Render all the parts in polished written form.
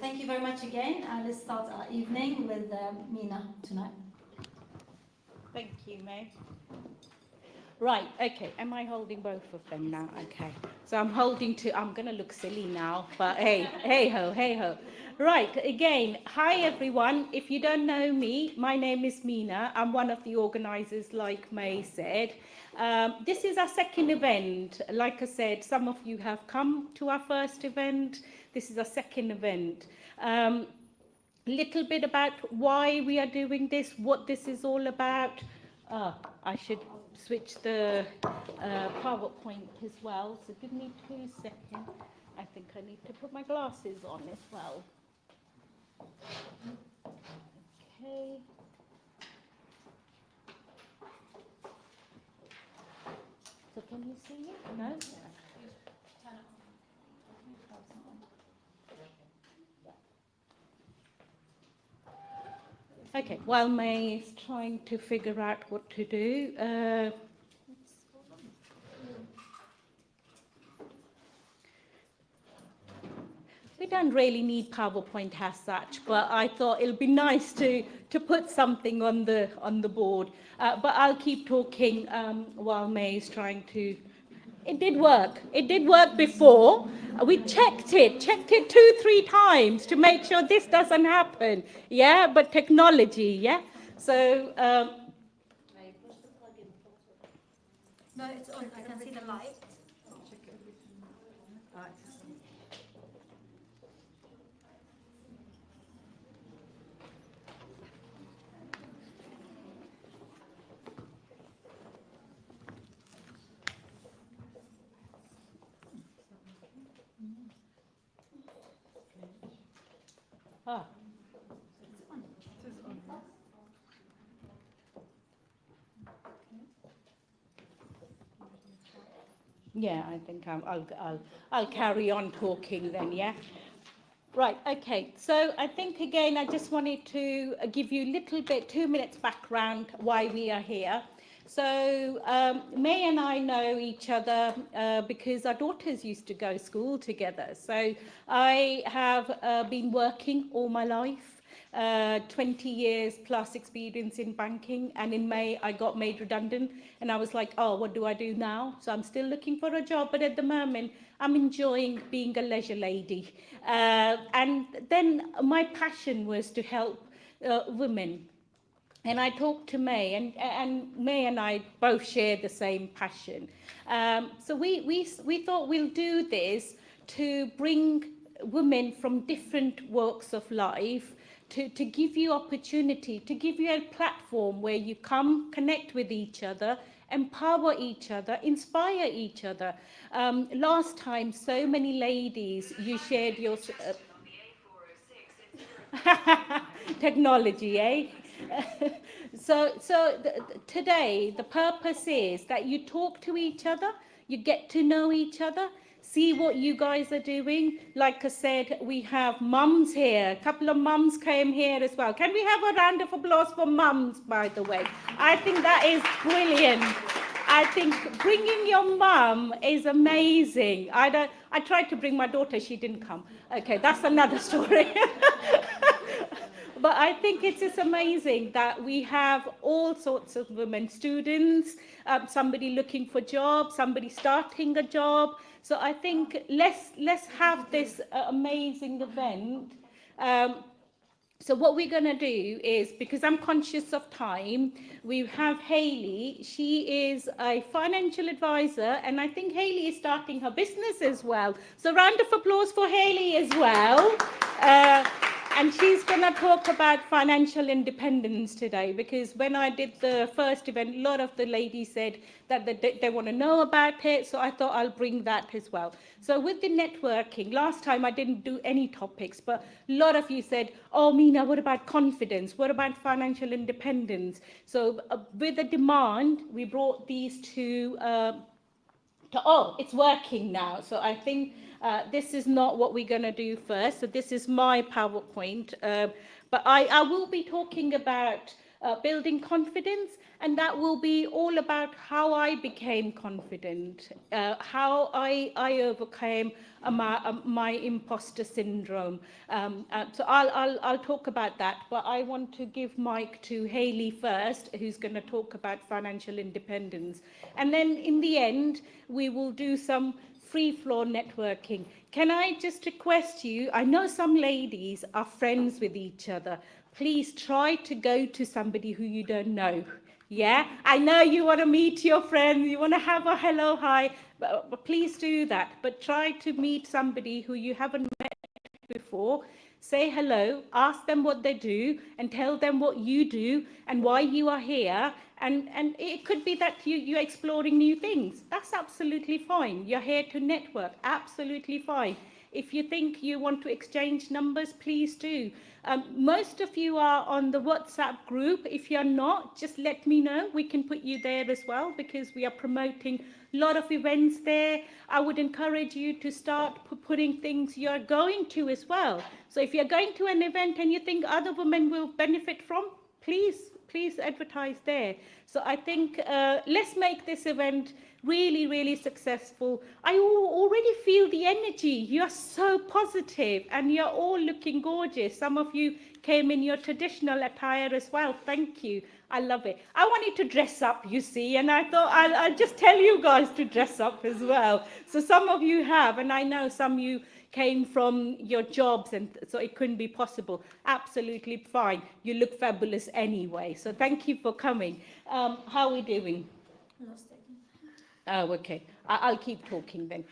thank you very much again. Let's start our evening with Mina tonight. Thank you, May. Right, okay, am I holding both of them now? Okay, so I'm going to look silly now, but hey ho. Right, again, hi everyone. If you don't know me, my name is Mina. I'm one of the organisers, like May said. This is our second event. Like I said, some of you have come to our first event. This is our second event. Little bit about why we are doing this, what this is all about. I should switch the PowerPoint as well, so give me 2 seconds. I think I need to put my glasses on as well. Okay. So can you see it? No? Okay, while May is trying to figure out what to do, we don't really need PowerPoint as such, but I thought it'll be nice to put something on the board. But I'll keep talking while May is trying to. It did work. It did work before. We checked it 2-3 times to make sure this doesn't happen. Yeah, but technology, yeah. So. No, it's on. I can see the light. Ah. Yeah, I think I'll carry on talking then, yeah? Right, okay. So I think, again, I just wanted to give you a little bit, 2 minutes background why we are here. So May and I know each other because our daughters used to go to school together. So I have been working all my life. 20 years plus experience in banking, and in May I got made redundant, and I was like, oh, what do I do now? So I'm still looking for a job, but at the moment I'm enjoying being a leisure lady. And then my passion was to help women. And I talked to May, and May and I both share the same passion. So we thought we'll do this to bring women from different walks of life, to give you opportunity, to give you a platform where you come, connect with each other, empower each other, inspire each other. Last time, so many ladies, you shared your... technology, eh? So today, the purpose is that you talk to each other, you get to know each other, see what you guys are doing. Like I said, we have mums here. A couple of mums came here as well. Can we have a round of applause for mums, by the way? I think that is brilliant. I think bringing your mum is amazing. I tried to bring my daughter, she didn't come. Okay, that's another story. But I think it is amazing that we have all sorts of women students, somebody looking for jobs, somebody starting a job. So I think let's have this amazing event. So what we're going to do is, because I'm conscious of time, we have Hayley. She is a financial advisor, and I think Hayley is starting her business as well. So round of applause for Hayley as well. And she's going to talk about financial independence today, because when I did the first event, a lot of the ladies said that they want to know about it. So I thought I'll bring that as well. So with the networking, last time I didn't do any topics, but a lot of you said, oh, Mina, what about confidence? What about financial independence? So with the demand, we brought these two oh, it's working now. So I think this is not what we're going to do first. So this is my PowerPoint. But I will be talking about building confidence, and that will be all about how I became confident, how I overcame my imposter syndrome. So I'll talk about that, but I want to give mic to Hayley first, who's going to talk about financial independence, and then in the end we will do some free floor networking. Can I just request you, I know some ladies are friends with each other, please try to go to somebody who you don't know. Yeah, I know you want to meet your friends, you want to have a hello, hi, but please do that. But try to meet somebody who you haven't met before. Say hello, ask them what they do, and tell them what you do and why you are here. And it could be that you're exploring new things. That's absolutely fine. You're here to network. Absolutely fine. If you think you want to exchange numbers, please do. Most of you are on the WhatsApp group. If you're not, just let me know. We can put you there as well, because we are promoting a lot of events there. I would encourage you to start putting things you're going to as well. So if you're going to an event and you think other women will benefit from, please advertise there. So I think let's make this event really successful. I already feel the energy. You're so positive and you're all looking gorgeous. Some of you came in your traditional attire as well. Thank you. I love it. I wanted to dress up, you see, and I thought I'll just tell you guys to dress up as well. So some of you have, and I know some of you came from your jobs, and so it couldn't be possible. Absolutely fine. You look fabulous anyway. So thank you for coming. How are we doing? Oh, okay. I'll keep talking then.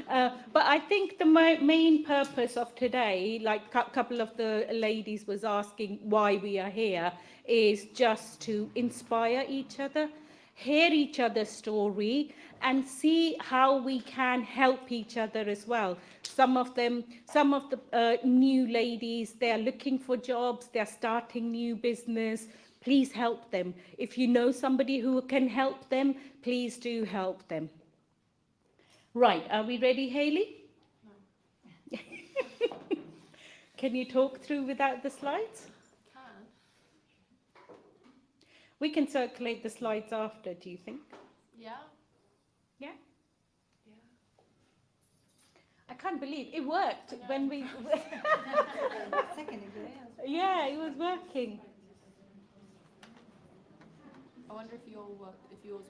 But I think the main purpose of today, like a couple of the ladies was asking why we are here, is just to inspire each other, hear each other's story, and see how we can help each other as well. Some of the new ladies, they're looking for jobs, they're starting new business. Please help them. If you know somebody who can help them, please do help them. Right, are we ready, Hayley? No. Can you talk through without the slides? Can. We can circulate the slides after, do you think? Yeah. Yeah? Yeah. I can't believe it worked when we... Second, Yeah, it was working. I wonder if yours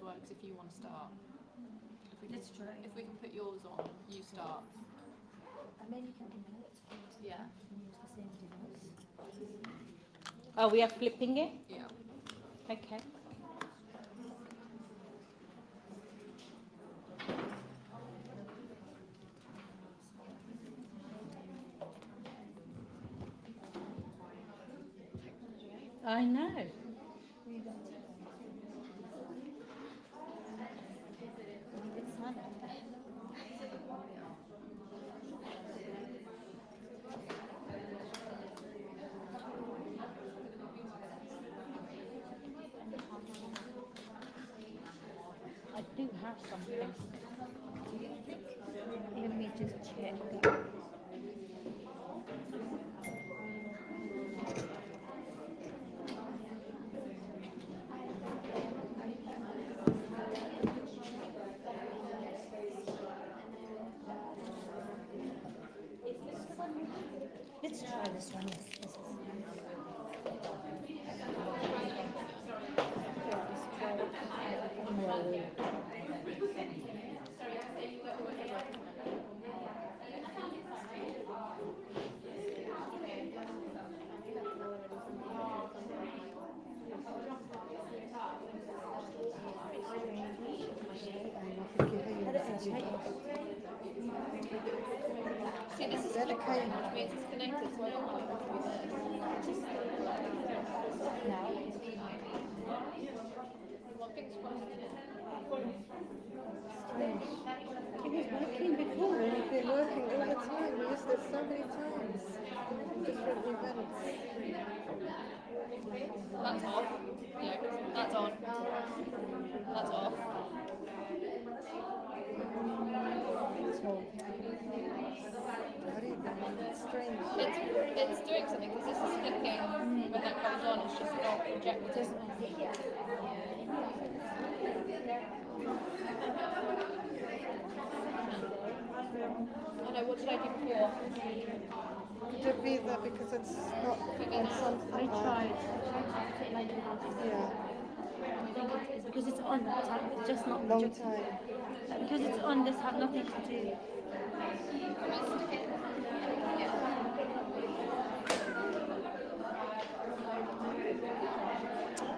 works if you want to start. let's try. If we can put yours on, you start. And then you can email it. Yeah. Use the same device. Oh, we are flipping it? Yeah. Okay. I know. I do have something. Let me just check. Let's try this one. Yes. See, this is flickering, which means it's connected, so I don't want it to be there. Now. Well, fingers crossed. It was working before, and it's been working all the time. We used this so many times. Different events. That's off. Yeah, that's on. That's off. How do you It's strange. It's doing something because this is clicking when that comes on. It's just not projecting. Oh no, what did I do before? Could it be that because it's not on something? I tried to put like Yeah, I think it's because it's on that time, it's just not long projecting. time. Like, because it's on, this have nothing to do.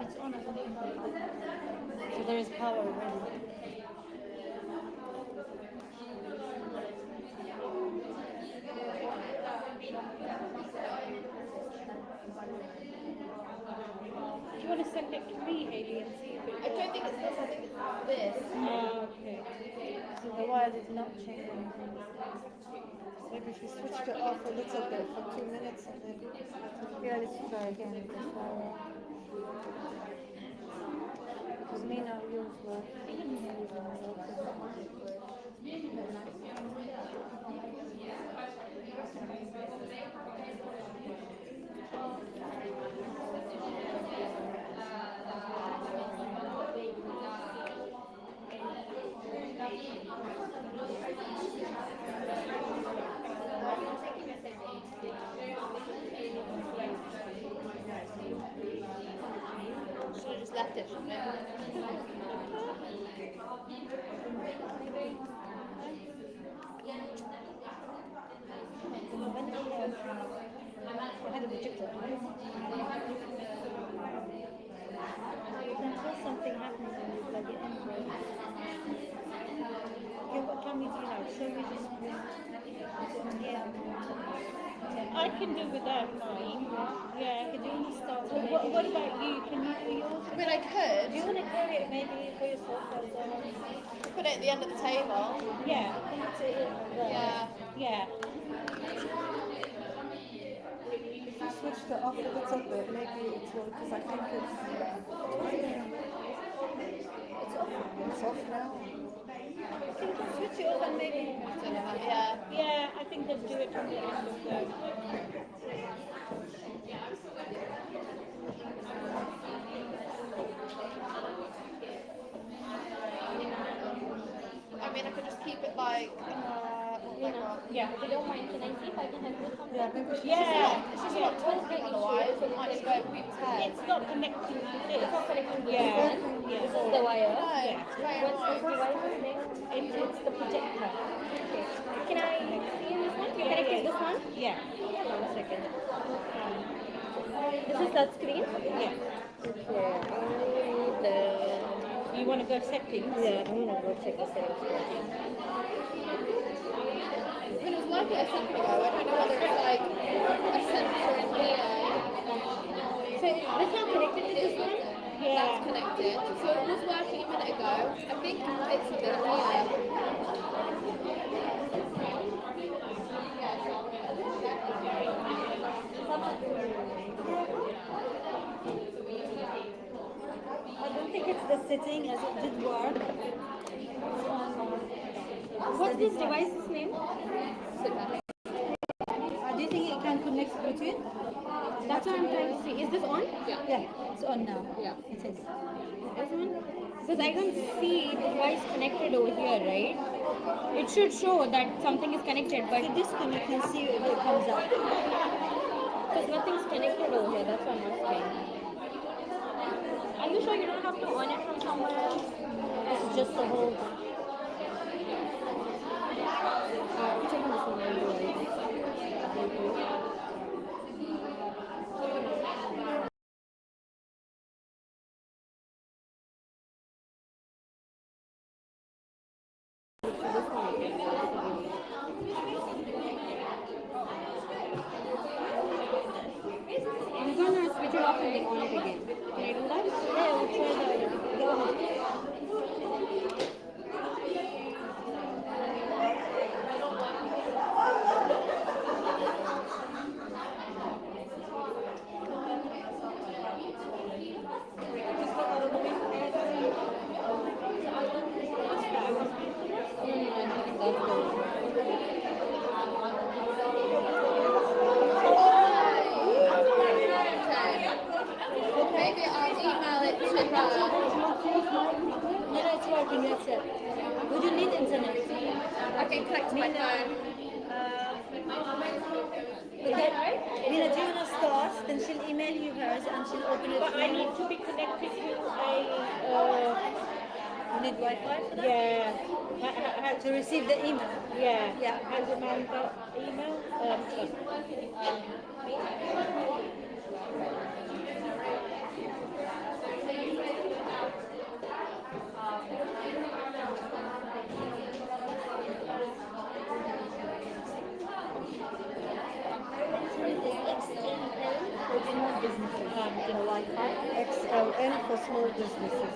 It's on, I think. So there is power already. Do you want to send it to me, Hayley, and see if it I don't think it's this. I think it's this. Oh, okay. So the wire did not change anything. Maybe if you switched it off a little bit for 2 minutes and then. Yeah, let's try again with this wire. Because me now yours work. Should have just left it, shouldn't it? I had a projector. You can tell something happens when you plug it in. Okay, what can we do now? Show me the screen. Yeah. I can do without mine. Yeah. Could you only start Well, what about you? Can you do yours? I mean, I could Do you want to carry it maybe for yourself as well? put it at the end of the table. Yeah. Put it in there. Yeah. Yeah. If you switched it off a little bit, maybe it will, because I think it's off now. You can switch it off and maybe. Yeah. Yeah, I think they'll do it from the end of the... I mean, I could just keep it like. Yeah. If you don't mind, can I see if I can have this one? Yeah, maybe she Yeah. It's just not talking otherwise. It might just go over people's heads. It's not connecting to this. It's not connected to Yeah. this one. Yeah. This is the wire. No, it's very What's annoying. the device's name? It's the projector. Okay. Can I see in this one? You connected this one? Yeah. One second. This is that screen? Yeah. Okay. You want to go settings? Yeah, I'm gonna go check the settings. I mean, it was working a second ago. I don't know whether it's like a sensor in here. So this not connected to this one? That's connected. So it was working a minute ago. I think it's a bit here. I don't think it's the setting as it did work. What's this device's name? Do you think it can connect Bluetooth? That's what I'm trying to see. Is this on? Yeah, it's on now. Yeah. It is. This one? Because I can't see the device connected over here, right? It should show that something is connected, but if you disconnect, you can see if it comes up. Because nothing's connected over here, that's what I'm asking. Are you sure you don't have to on it from somewhere else? This is just the whole thing. I'm checking this one anyway. I'm gonna switch it off and then on it again. Can I do that? Yeah, we'll try that. Go ahead. No, I think that's good. connect to my phone. Mina, do you want to start? Then she'll email you hers and she'll open it. But I need to be connected to You need Wi-Fi for that? yeah. To receive the email. Yeah. Yeah. Has a man got email? XLN for small businesses.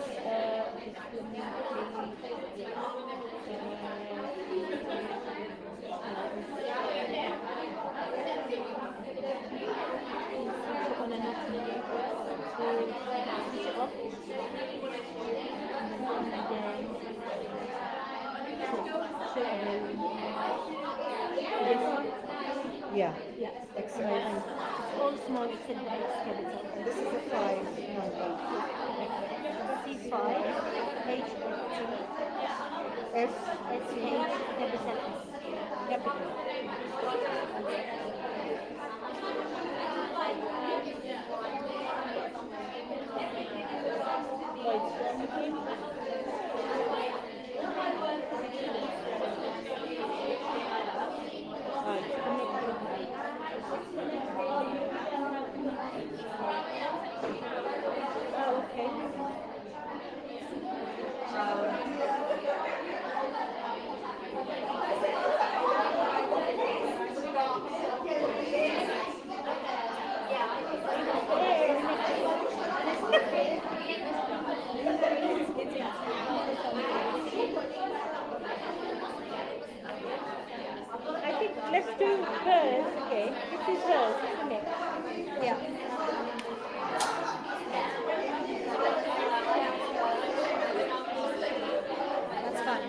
Yeah. XLN. All small except the capital. And this is a 5 number. C5, H, F. S, H, capital S. Capital. I think let's do hers. Okay, this is hers, isn't it? Yeah. That's fine.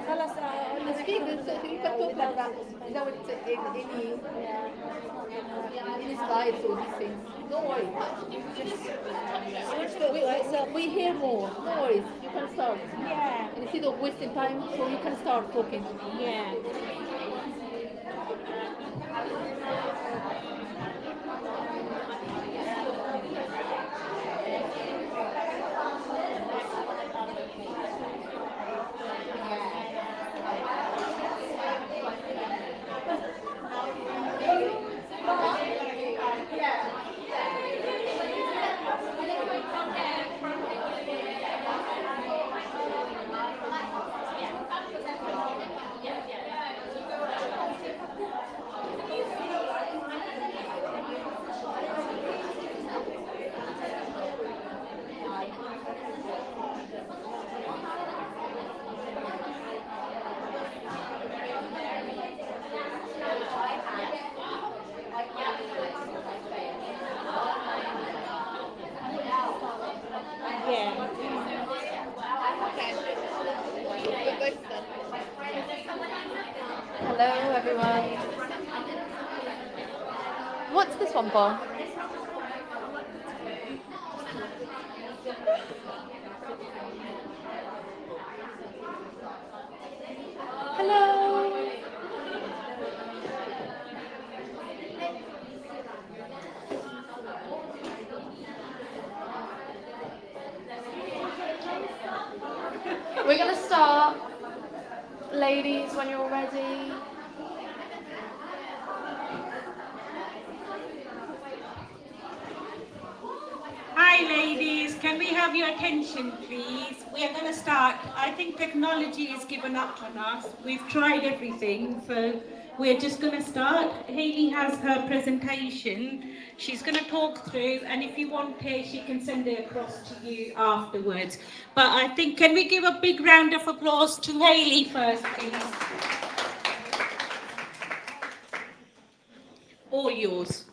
خلاص Speak, so you can talk like that without any slides or these things. Don't worry. We hear more. No worries. You can start. Yeah. Instead of wasting time, so you can start talking. Yeah. Hello, everyone. What's this one for? Hello. We're going to start, ladies, when you're ready. Hi ladies, can we have your attention please? We are going to start. I think technology has given up on us. We've tried everything, so we're just going to start. Hayley has her presentation. She's going to talk through, and if you want it, she can send it across to you afterwards. But I think, can we give a big round of applause to Hayley first, please? All yours.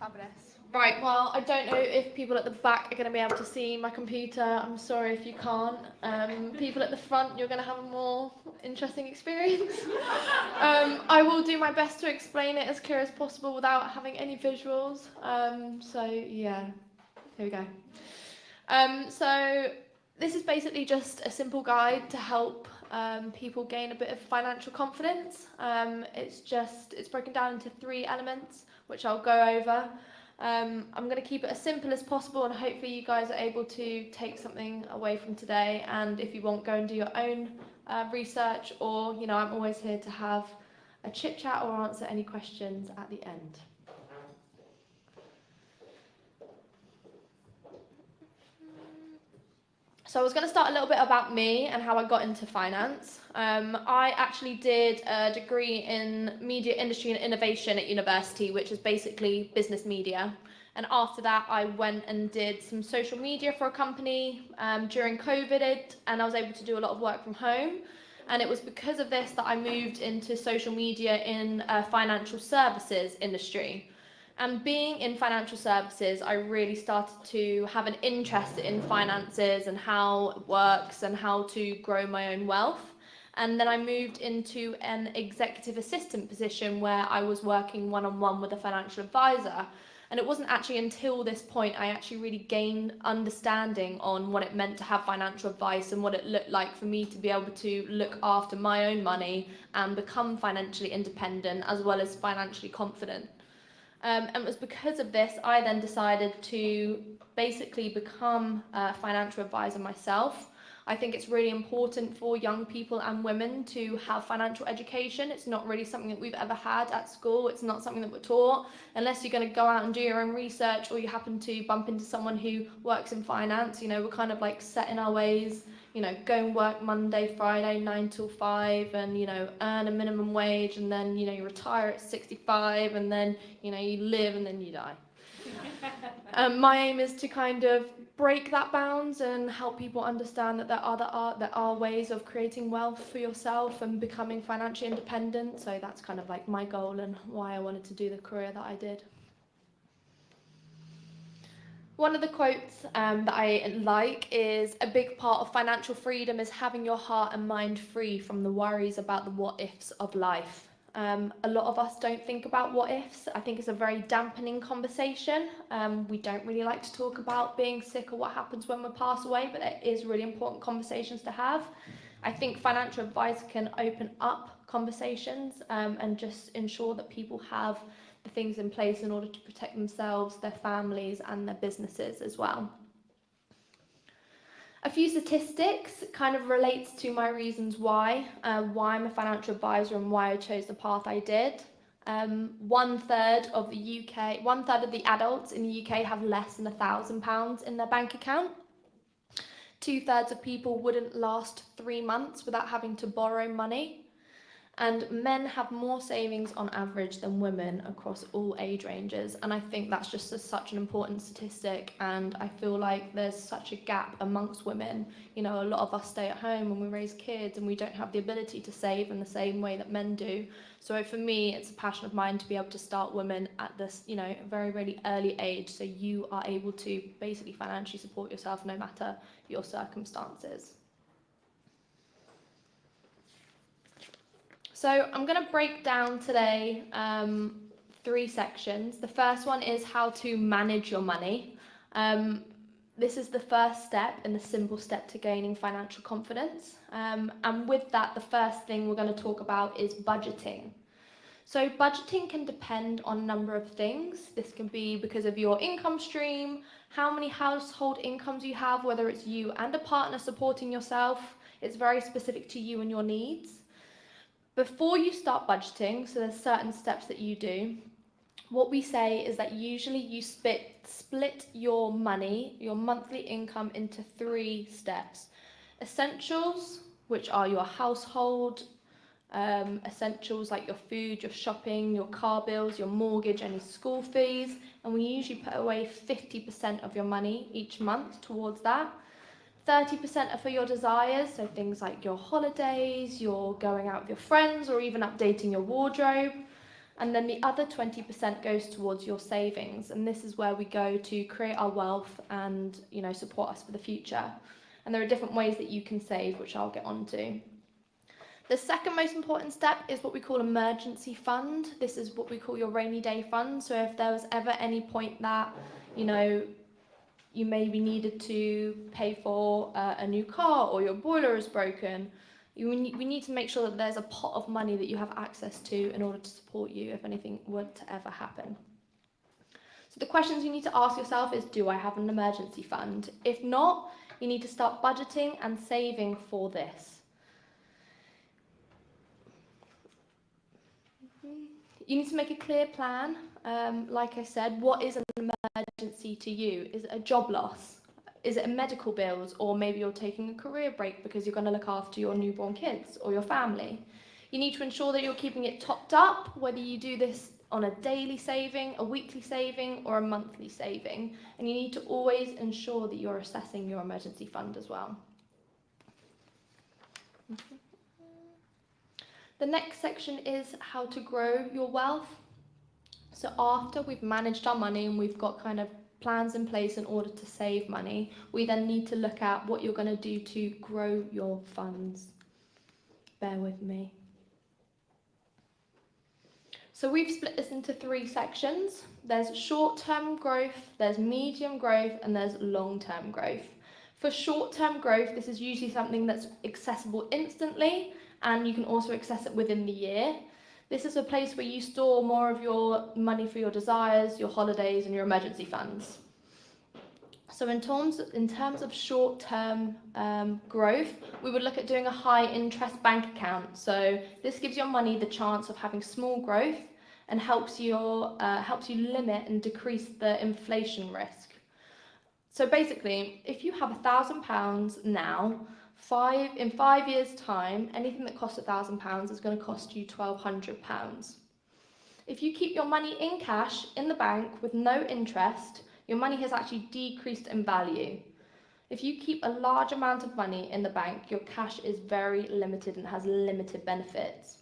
Fabulous. Right, well, I don't know if people at the back are going to be able to see my computer. I'm sorry if you can't. People at the front, you're going to have a more interesting experience. I will do my best to explain it as clear as possible without having any visuals. So, yeah, here we go. So, this is basically just a simple guide to help people gain a bit of financial confidence. It's broken down into 3 elements, which I'll go over. I'm going to keep it as simple as possible, and hopefully you guys are able to take something away from today, and if you want, go and do your own research, or I'm always here to have a chit chat or answer any questions at the end. So I was going to start a little bit about me and how I got into finance. I actually did a degree in media industry and innovation at university, which is basically business media. And after that, I went and did some social media for a company during COVID, and I was able to do a lot of work from home. And it was because of this that I moved into social media in financial services industry. And being in financial services, I really started to have an interest in finances and how it works and how to grow my own wealth. And then I moved into an executive assistant position where I was working one-on-one with a financial advisor. And it wasn't actually until this point I actually really gained understanding on what it meant to have financial advice and what it looked like for me to be able to look after my own money and become financially independent as well as financially confident. And it was because of this I then decided to basically become a financial advisor myself. I think it's really important for young people and women to have financial education. It's not really something that we've ever had at school. It's not something that we're taught. Unless you're going to go out and do your own research or you happen to bump into someone who works in finance, we're kind of like set in our ways, go and work Monday, Friday, 9 till 5 and, earn a minimum wage and then, you retire at 65 and then, you live and then you die. My aim is to kind of break that bounds and help people understand that there are ways of creating wealth for yourself and becoming financially independent. So that's kind of like my goal and why I wanted to do the career that I did. One of the quotes that I like is, a big part of financial freedom is having your heart and mind free from the worries about the what ifs of life. A lot of us don't think about what ifs. I think it's a very dampening conversation. We don't really like to talk about being sick or what happens when we pass away, but it is really important conversations to have. I think financial advice can open up conversations and just ensure that people have the things in place in order to protect themselves, their families and their businesses as well. A few statistics kind of relates to my reasons why I'm a financial advisor and why I chose the path I did. 1/3 of the adults in the UK have less than £1,000 in their bank account. 2/3 of people wouldn't last 3 months without having to borrow money. And men have more savings on average than women across all age ranges. And I think that's just such an important statistic. And I feel like there's such a gap amongst women. A lot of us stay at home and we raise kids and we don't have the ability to save in the same way that men do. So for me, it's a passion of mine to be able to start women at this, very, really early age. So you are able to basically financially support yourself no matter your circumstances. So I'm going to break down today 3 sections. The first one is how to manage your money. This is the first step and the simple step to gaining financial confidence. And with that, the first thing we're going to talk about is budgeting. So budgeting can depend on a number of things. This can be because of your income stream, how many household incomes you have, whether it's you and a partner supporting yourself. It's very specific to you and your needs. Before you start budgeting, so there's certain steps that you do, what we say is that usually you split your money, your monthly income, into 3 steps. Essentials, which are your household essentials like your food, your shopping, your car bills, your mortgage, any school fees, and we usually put away 50% of your money each month towards that. 30% are for your desires, so things like your holidays, your going out with your friends, or even updating your wardrobe. And then the other 20% goes towards your savings. And this is where we go to create our wealth and, you know, support us for the future. And there are different ways that you can save, which I'll get onto. The second most important step is what we call emergency fund. This is what we call your rainy day fund. So if there was ever any point that, you know, you maybe needed to pay for a new car, or your boiler is broken, we need to make sure that there's a pot of money that you have access to in order to support you if anything were to ever happen. So the questions you need to ask yourself is, do I have an emergency fund? If not, you need to start budgeting and saving for this. You need to make a clear plan. Like I said, what is an emergency to you? Is it a job loss? Is it a medical bills? Or maybe you're taking a career break because you're going to look after your newborn kids or your family. You need to ensure that you're keeping it topped up, whether you do this on a daily saving, a weekly saving, or a monthly saving. And you need to always ensure that you're assessing your emergency fund as well. The next section is how to grow your wealth. So after we've managed our money and we've got kind of plans in place in order to save money, we then need to look at what you're going to do to grow your funds. Bear with me. So we've split this into 3 sections. There's short-term growth, there's medium growth, and there's long-term growth. For short-term growth, this is usually something that's accessible instantly, and you can also access it within the year. This is a place where you store more of your money for your desires, your holidays, and your emergency funds. So in terms of short-term growth, we would look at doing a high-interest bank account. So this gives your money the chance of having small growth and helps you limit and decrease the inflation risk. So basically, if you have £1,000 now, in 5 years' time, anything that costs £1,000 is going to cost you £1,200. If you keep your money in cash in the bank with no interest, your money has actually decreased in value. If you keep a large amount of money in the bank, your cash is very limited and has limited benefits.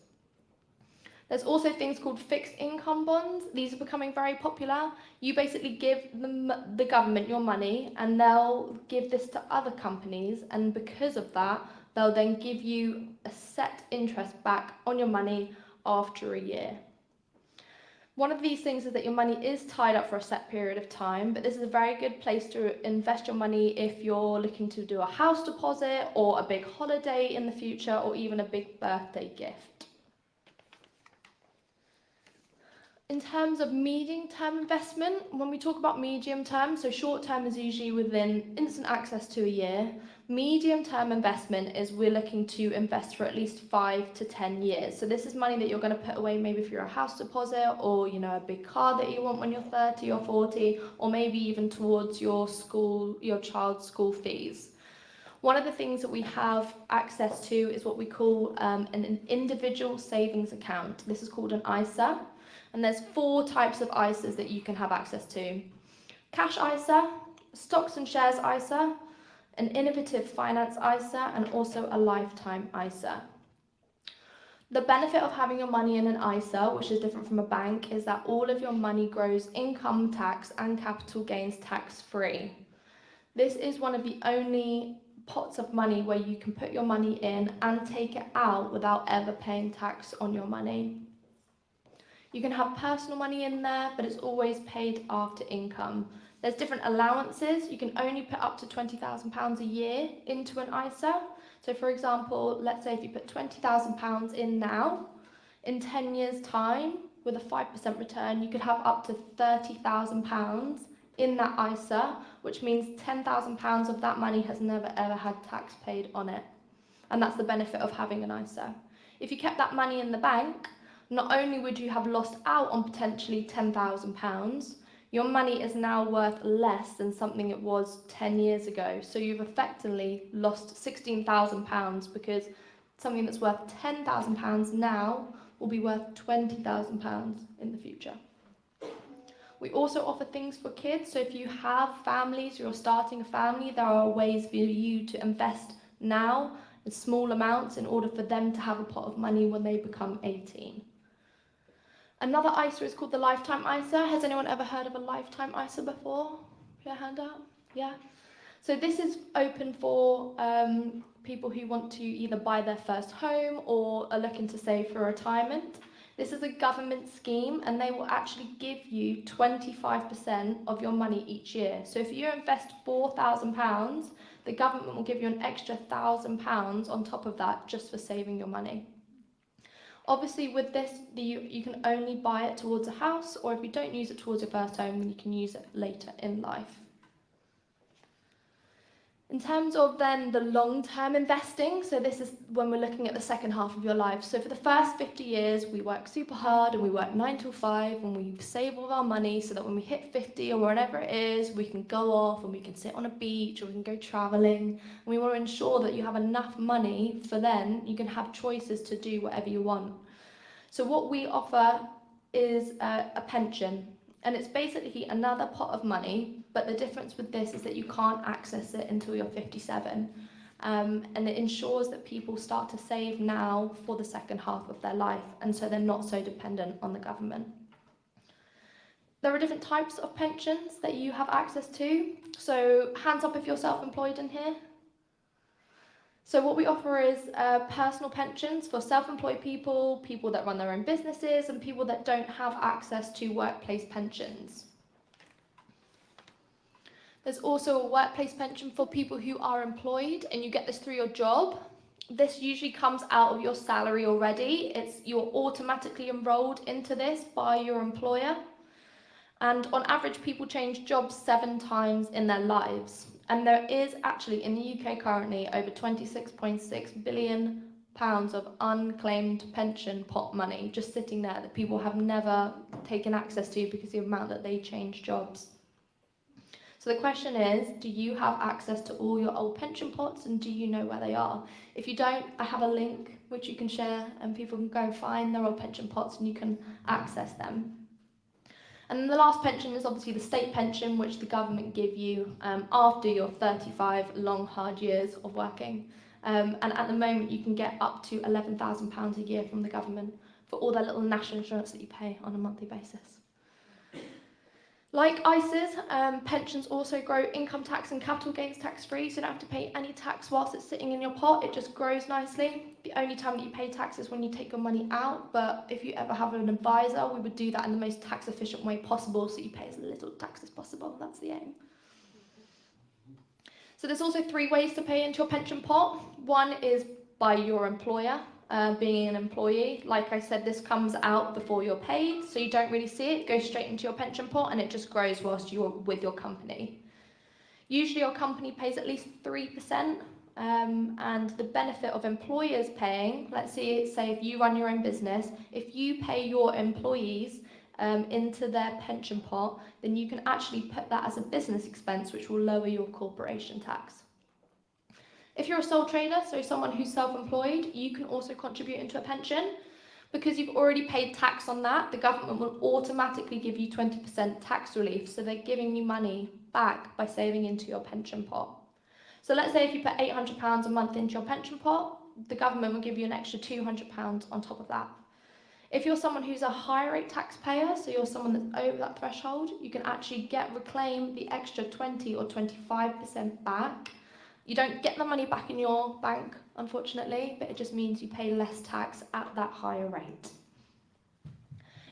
There's also things called fixed income bonds. These are becoming very popular. You basically give the government your money and they'll give this to other companies, and because of that, they'll then give you a set interest back on your money after a year. One of these things is that your money is tied up for a set period of time, but this is a very good place to invest your money if you're looking to do a house deposit or a big holiday in the future, or even a big birthday gift. In terms of medium-term investment, when we talk about medium-term, so short-term is usually within instant access to a year. Medium-term investment is we're looking to invest for at least 5 to 10 years. So this is money that you're going to put away maybe for your house deposit, or a big car that you want when you're 30 or 40, or maybe even towards your child's school fees. One of the things that we have access to is what we call an individual savings account. This is called an ISA. And there's 4 types of ISAs that you can have access to. Cash ISA, stocks and shares ISA, an innovative finance ISA, and also a lifetime ISA. The benefit of having your money in an ISA, which is different from a bank, is that all of your money grows income tax and capital gains tax free. This is one of the only pots of money where you can put your money in and take it out without ever paying tax on your money. You can have personal money in there, but it's always paid after income. There's different allowances. You can only put up to £20,000 a year into an ISA. So for example, let's say if you put £20,000 in now, in 10 years' time, with a 5% return, you could have up to £30,000 in that ISA, which means £10,000 of that money has never ever had tax paid on it. And that's the benefit of having an ISA. If you kept that money in the bank, not only would you have lost out on potentially £10,000, your money is now worth less than something it was 10 years ago. So you've effectively lost £16,000 because something that's worth £10,000 now will be worth £20,000 in the future. We also offer things for kids. So if you have families, you're starting a family, there are ways for you to invest now in small amounts in order for them to have a pot of money when they become 18. Another ISA is called the Lifetime ISA. Has anyone ever heard of a Lifetime ISA before? Put your hand up. Yeah. So this is open for people who want to either buy their first home or are looking to save for retirement. This is a government scheme and they will actually give you 25% of your money each year. So if you invest £4,000, the government will give you an extra £1,000 on top of that just for saving your money. Obviously with this, you can only buy it towards a house, or if you don't use it towards your first home, then you can use it later in life. In terms of then the long-term investing, so this is when we're looking at the second half of your life. So for the first 50 years, we work super hard and we work 9 till 5 and we save all of our money so that when we hit 50 or wherever it is, we can go off and we can sit on a beach or we can go traveling. And we want to ensure that you have enough money for then you can have choices to do whatever you want. So what we offer is a pension. And it's basically another pot of money, but the difference with this is that you can't access it until you're 57. And it ensures that people start to save now for the second half of their life, and so they're not so dependent on the government. There are different types of pensions that you have access to. So hands up if you're self-employed in here. So what we offer is personal pensions for self-employed people, people that run their own businesses, and people that don't have access to workplace pensions. There's also a workplace pension for people who are employed, and you get this through your job. This usually comes out of your salary already. You're automatically enrolled into this by your employer. And on average, people change jobs 7 times in their lives. And there is actually in the UK currently over £26.6 billion of unclaimed pension pot money just sitting there that people have never taken access to because of the amount that they change jobs. So the question is, do you have access to all your old pension pots and do you know where they are? If you don't, I have a link which you can share and people can go and find their old pension pots and you can access them. And then the last pension is obviously the state pension, which the government give you after your 35 long, hard years of working. And at the moment, you can get up to £11,000 a year from the government for all their little national insurance that you pay on a monthly basis. Like ISAs, pensions also grow income tax and capital gains tax-free, so you don't have to pay any tax whilst it's sitting in your pot. It just grows nicely. The only time that you pay tax is when you take your money out, but if you ever have an advisor, we would do that in the most tax-efficient way possible, so you pay as little tax as possible. That's the aim. So there's also 3 ways to pay into your pension pot. One is by your employer. Being an employee, like I said, this comes out before you're paid, so you don't really see it. It goes straight into your pension pot and it just grows whilst you're with your company. Usually your company pays at least 3%, and the benefit of employers paying, let's say if you run your own business, if you pay your employees into their pension pot, then you can actually put that as a business expense, which will lower your corporation tax. If you're a sole trader, so someone who's self-employed, you can also contribute into a pension. Because you've already paid tax on that, the government will automatically give you 20% tax relief. So they're giving you money back by saving into your pension pot. So let's say if you put £800 a month into your pension pot, the government will give you an extra £200 on top of that. If you're someone who's a higher rate taxpayer, so you're someone that's over that threshold, you can actually reclaim the extra 20 or 25% back. You don't get the money back in your bank, unfortunately, but it just means you pay less tax at that higher rate.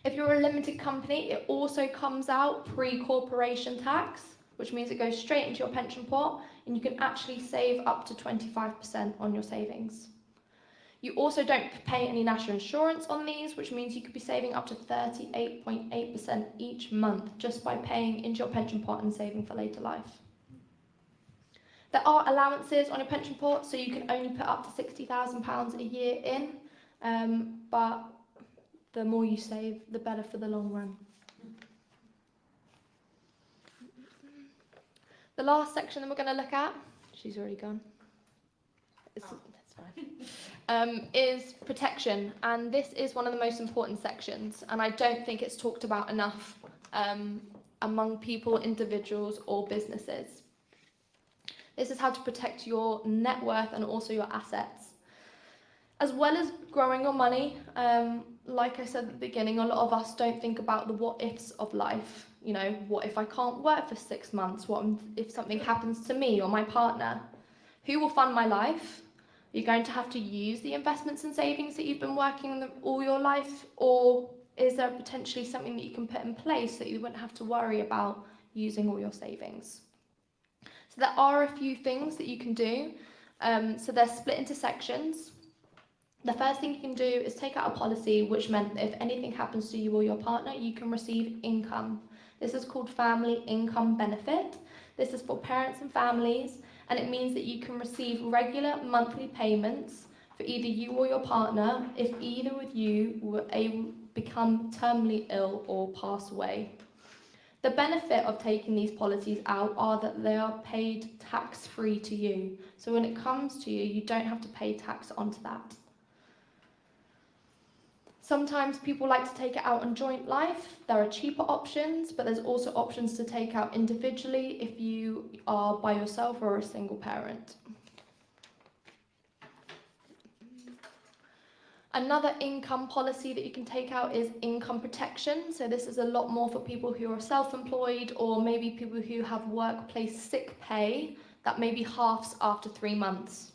If you're a limited company, it also comes out pre-corporation tax, which means it goes straight into your pension pot, and you can actually save up to 25% on your savings. You also don't pay any national insurance on these, which means you could be saving up to 38.8% each month just by paying into your pension pot and saving for later life. There are allowances on your pension pot, so you can only put up to £60,000 a year in, but the more you save, the better for the long run. The last section that we're going to look at, she's already gone, that's fine, is protection, and this is one of the most important sections, and I don't think it's talked about enough among people, individuals or businesses. This is how to protect your net worth and also your assets. As well as growing your money, like I said at the beginning, a lot of us don't think about the what ifs of life. You know, what if I can't work for 6 months? What if something happens to me or my partner? Who will fund my life? You're going to have to use the investments and savings that you've been working on all your life, or is there potentially something that you can put in place that you wouldn't have to worry about using all your savings? So there are a few things that you can do. So they're split into sections. The first thing you can do is take out a policy which meant that if anything happens to you or your partner, you can receive income. This is called family income benefit. This is for parents and families, and it means that you can receive regular monthly payments for either you or your partner if either of you were able become terminally ill or pass away. The benefit of taking these policies out are that they are paid tax-free to you. So when it comes to you, you don't have to pay tax onto that. Sometimes people like to take it out on joint life. There are cheaper options, but there's also options to take out individually if you are by yourself or a single parent. Another income policy that you can take out is income protection. So this is a lot more for people who are self-employed or maybe people who have workplace sick pay that maybe halves after 3 months.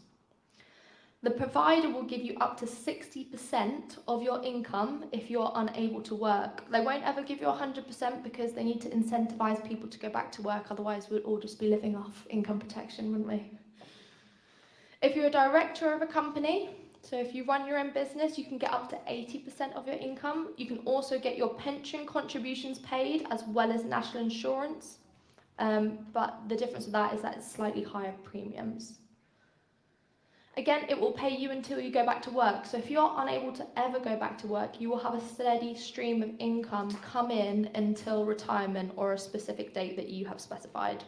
The provider will give you up to 60% of your income if you're unable to work. They won't ever give you 100% because they need to incentivize people to go back to work, otherwise we'd all just be living off income protection, wouldn't we? If you're a director of a company, so if you run your own business, you can get up to 80% of your income. You can also get your pension contributions paid as well as national insurance, but the difference with that is that it's slightly higher premiums. Again, it will pay you until you go back to work. So if you're unable to ever go back to work, you will have a steady stream of income come in until retirement or a specific date that you have specified.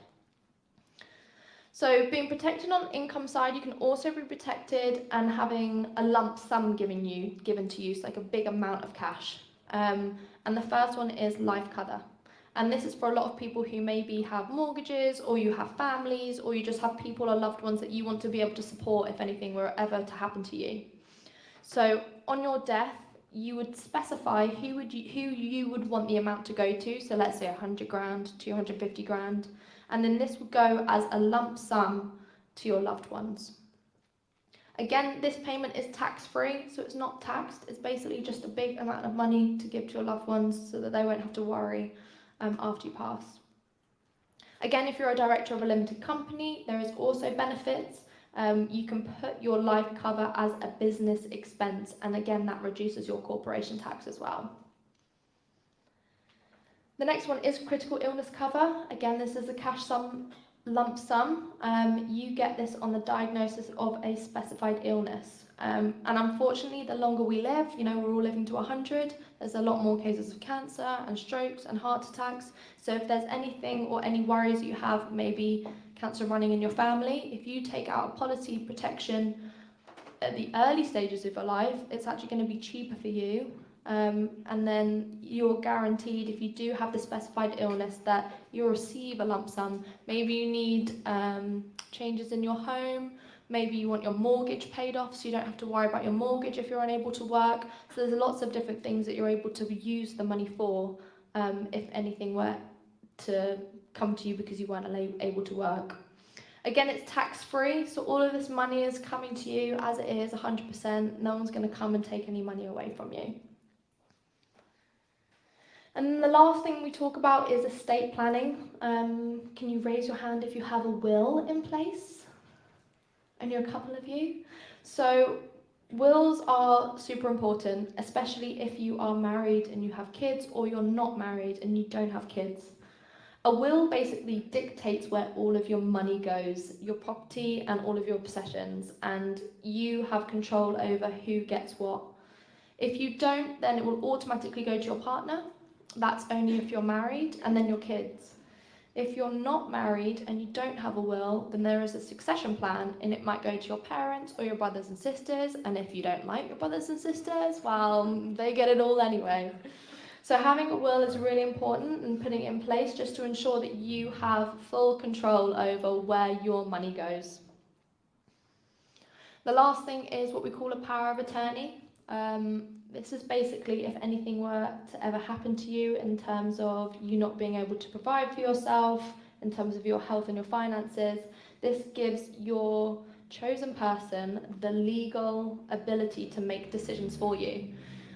So being protected on the income side, you can also be protected and having a lump sum given to you, so like a big amount of cash. And the first one is life cover. And this is for a lot of people who maybe have mortgages, or you have families, or you just have people or loved ones that you want to be able to support if anything were ever to happen to you. So on your death, you would specify who you would want the amount to go to. So let's say 100 grand, 250 grand, and then this would go as a lump sum to your loved ones. Again, this payment is tax-free, so it's not taxed. It's basically just a big amount of money to give to your loved ones so that they won't have to worry after you pass. Again, if you're a director of a limited company, there is also benefits. You can put your life cover as a business expense, and again, that reduces your corporation tax as well. The next one is critical illness cover. Again, this is a cash lump sum. You get this on the diagnosis of a specified illness. And unfortunately, the longer we live, you know, we're all living to 100, there's a lot more cases of cancer and strokes and heart attacks. So if there's anything or any worries that you have, maybe cancer running in your family, if you take out a policy protection at the early stages of your life, it's actually going to be cheaper for you. And then you're guaranteed, if you do have the specified illness, that you'll receive a lump sum. Maybe you need changes in your home. Maybe you want your mortgage paid off so you don't have to worry about your mortgage if you're unable to work. So there's lots of different things that you're able to use the money for if anything were to come to you because you weren't able to work. Again, it's tax-free, so all of this money is coming to you as it is, 100%. No one's going to come and take any money away from you. And then the last thing we talk about is estate planning. Can you raise your hand if you have a will in place? Only a couple of you. So wills are super important, especially if you are married and you have kids, or you're not married and you don't have kids. A will basically dictates where all of your money goes, your property and all of your possessions, and you have control over who gets what. If you don't, then it will automatically go to your partner. That's only if you're married, and then your kids. If you're not married and you don't have a will, then there is a succession plan, and it might go to your parents or your brothers and sisters, and if you don't like your brothers and sisters, well, they get it all anyway. So having a will is really important, and putting it in place just to ensure that you have full control over where your money goes. The last thing is what we call a power of attorney. This is basically if anything were to ever happen to you in terms of you not being able to provide for yourself, in terms of your health and your finances. This gives your chosen person the legal ability to make decisions for you.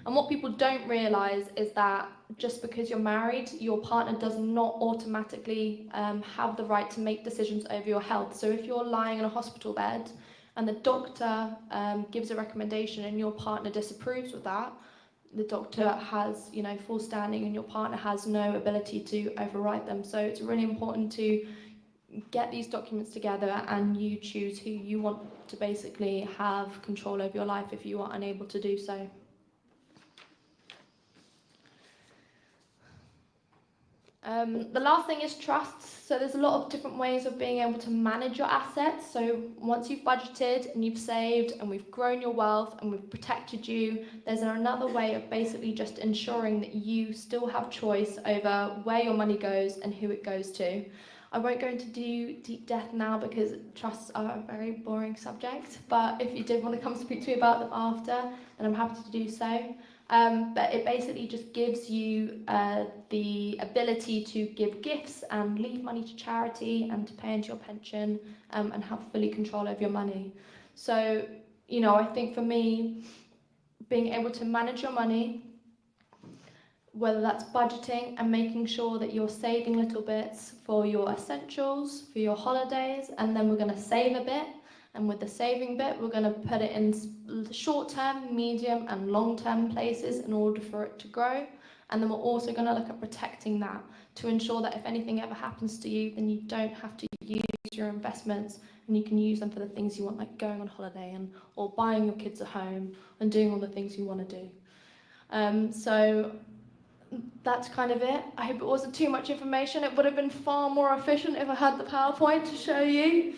And what people don't realise is that just because you're married, your partner does not automatically have the right to make decisions over your health. So if you're lying in a hospital bed and the doctor gives a recommendation and your partner disapproves with that, the doctor has, full standing and your partner has no ability to override them. So it's really important to get these documents together and you choose who you want to basically have control over your life if you are unable to do so. The last thing is trust. So there's a lot of different ways of being able to manage your assets. So once you've budgeted and you've saved and we've grown your wealth and we've protected you, there's another way of basically just ensuring that you still have choice over where your money goes and who it goes to. I won't go into deep depth now because trusts are a very boring subject, but if you did want to come speak to me about them after, then I'm happy to do so. But it basically just gives you the ability to give gifts and leave money to charity and to pay into your pension and have fully control over your money. So, I think for me, being able to manage your money, whether that's budgeting and making sure that you're saving little bits for your essentials, for your holidays, and then we're going to save a bit. And with the saving bit, we're going to put it in short-term, medium and long-term places in order for it to grow. And then we're also going to look at protecting that to ensure that if anything ever happens to you, then you don't have to use your investments and you can use them for the things you want, like going on holiday or buying your kids a home and doing all the things you want to do. So that's kind of it. I hope it wasn't too much information. It would have been far more efficient if I had the PowerPoint to show you.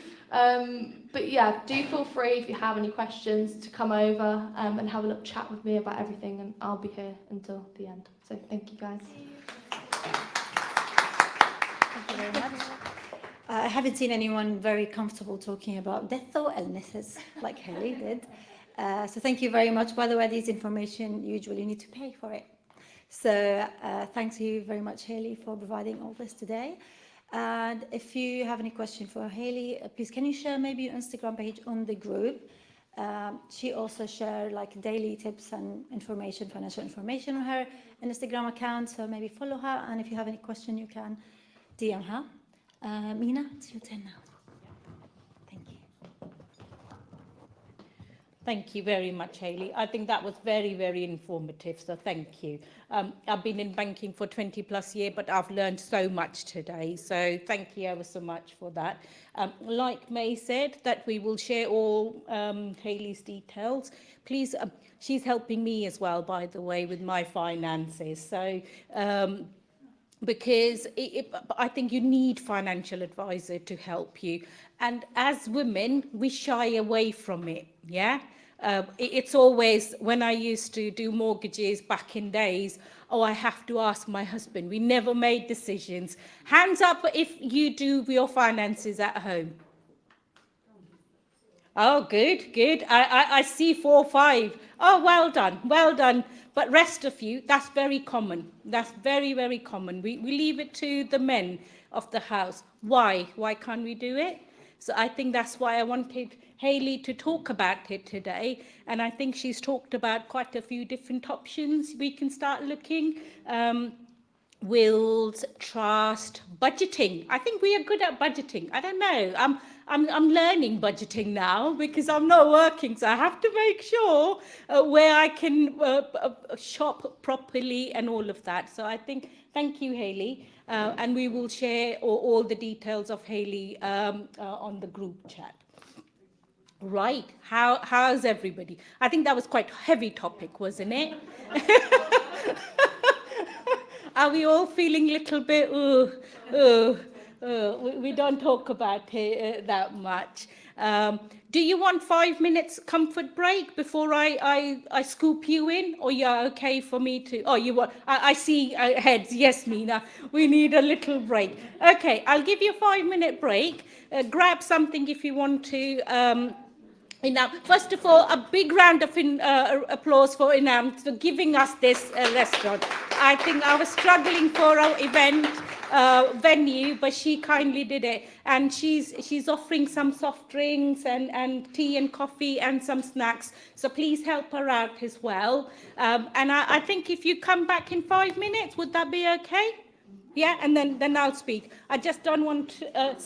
But yeah, do feel free if you have any questions to come over and have a little chat with me about everything, and I'll be here until the end. So thank you guys. Thank you very much. I haven't seen anyone very comfortable talking about death or illnesses like Haley did. So thank you very much. By the way, this information usually you need to pay for it. So thanks you very much, Haley, for providing all this today. And if you have any question for Haley, please can you share maybe your Instagram page on the group? She also shared like daily tips and information, financial information on her Instagram account. So maybe follow her. And if you have any question, you can DM her. Mina, it's your turn now. Thank you. Thank you very much, Haley. I think that was very, very informative, so thank you. I've been in banking for 20 plus years, but I've learned so much today, so thank you ever so much for that. Like May said, that we will share all Haley's details. Please, she's helping me as well, by the way, with my finances. So, because I think you need financial advisor to help you. And as women, we shy away from it, yeah? It's always, when I used to do mortgages back in days, oh, I have to ask my husband. We never made decisions. Hands up if you do your finances at home. Oh, good, good. I see 4 or 5. Oh, well done, well done. But rest of you, that's very common. That's very, very common. We leave it to the men of the house. Why? Why can't we do it? So I think that's why I wanted Haley to talk about it today. And I think she's talked about quite a few different options we can start looking. Wills, trust, budgeting. I think we are good at budgeting. I don't know. I'm learning budgeting now because I'm not working, so I have to make sure where I can shop properly and all of that. So I think, thank you, Haley, and we will share all the details of Haley on the group chat. Right, how's everybody? I think that was quite a heavy topic, wasn't it? Are we all feeling a little bit, we don't talk about it that much. Do you want 5 minutes comfort break before I scoop you in, or you're okay for me to? Oh, you want? I see heads. Yes, Mina. We need a little break. Okay, I'll give you a 5-minute break. Grab something if you want to Inam. First of all, a big round of applause for Inam for giving us this restaurant. I think I was struggling for our event venue, but she kindly did it. And she's offering some soft drinks and tea and coffee and some snacks. So please help her out as well. And I think if you come back in 5 minutes, would that be okay? Yeah, and then I'll speak. I just don't want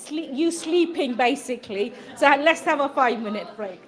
you sleeping, basically. So let's have a 5-minute break.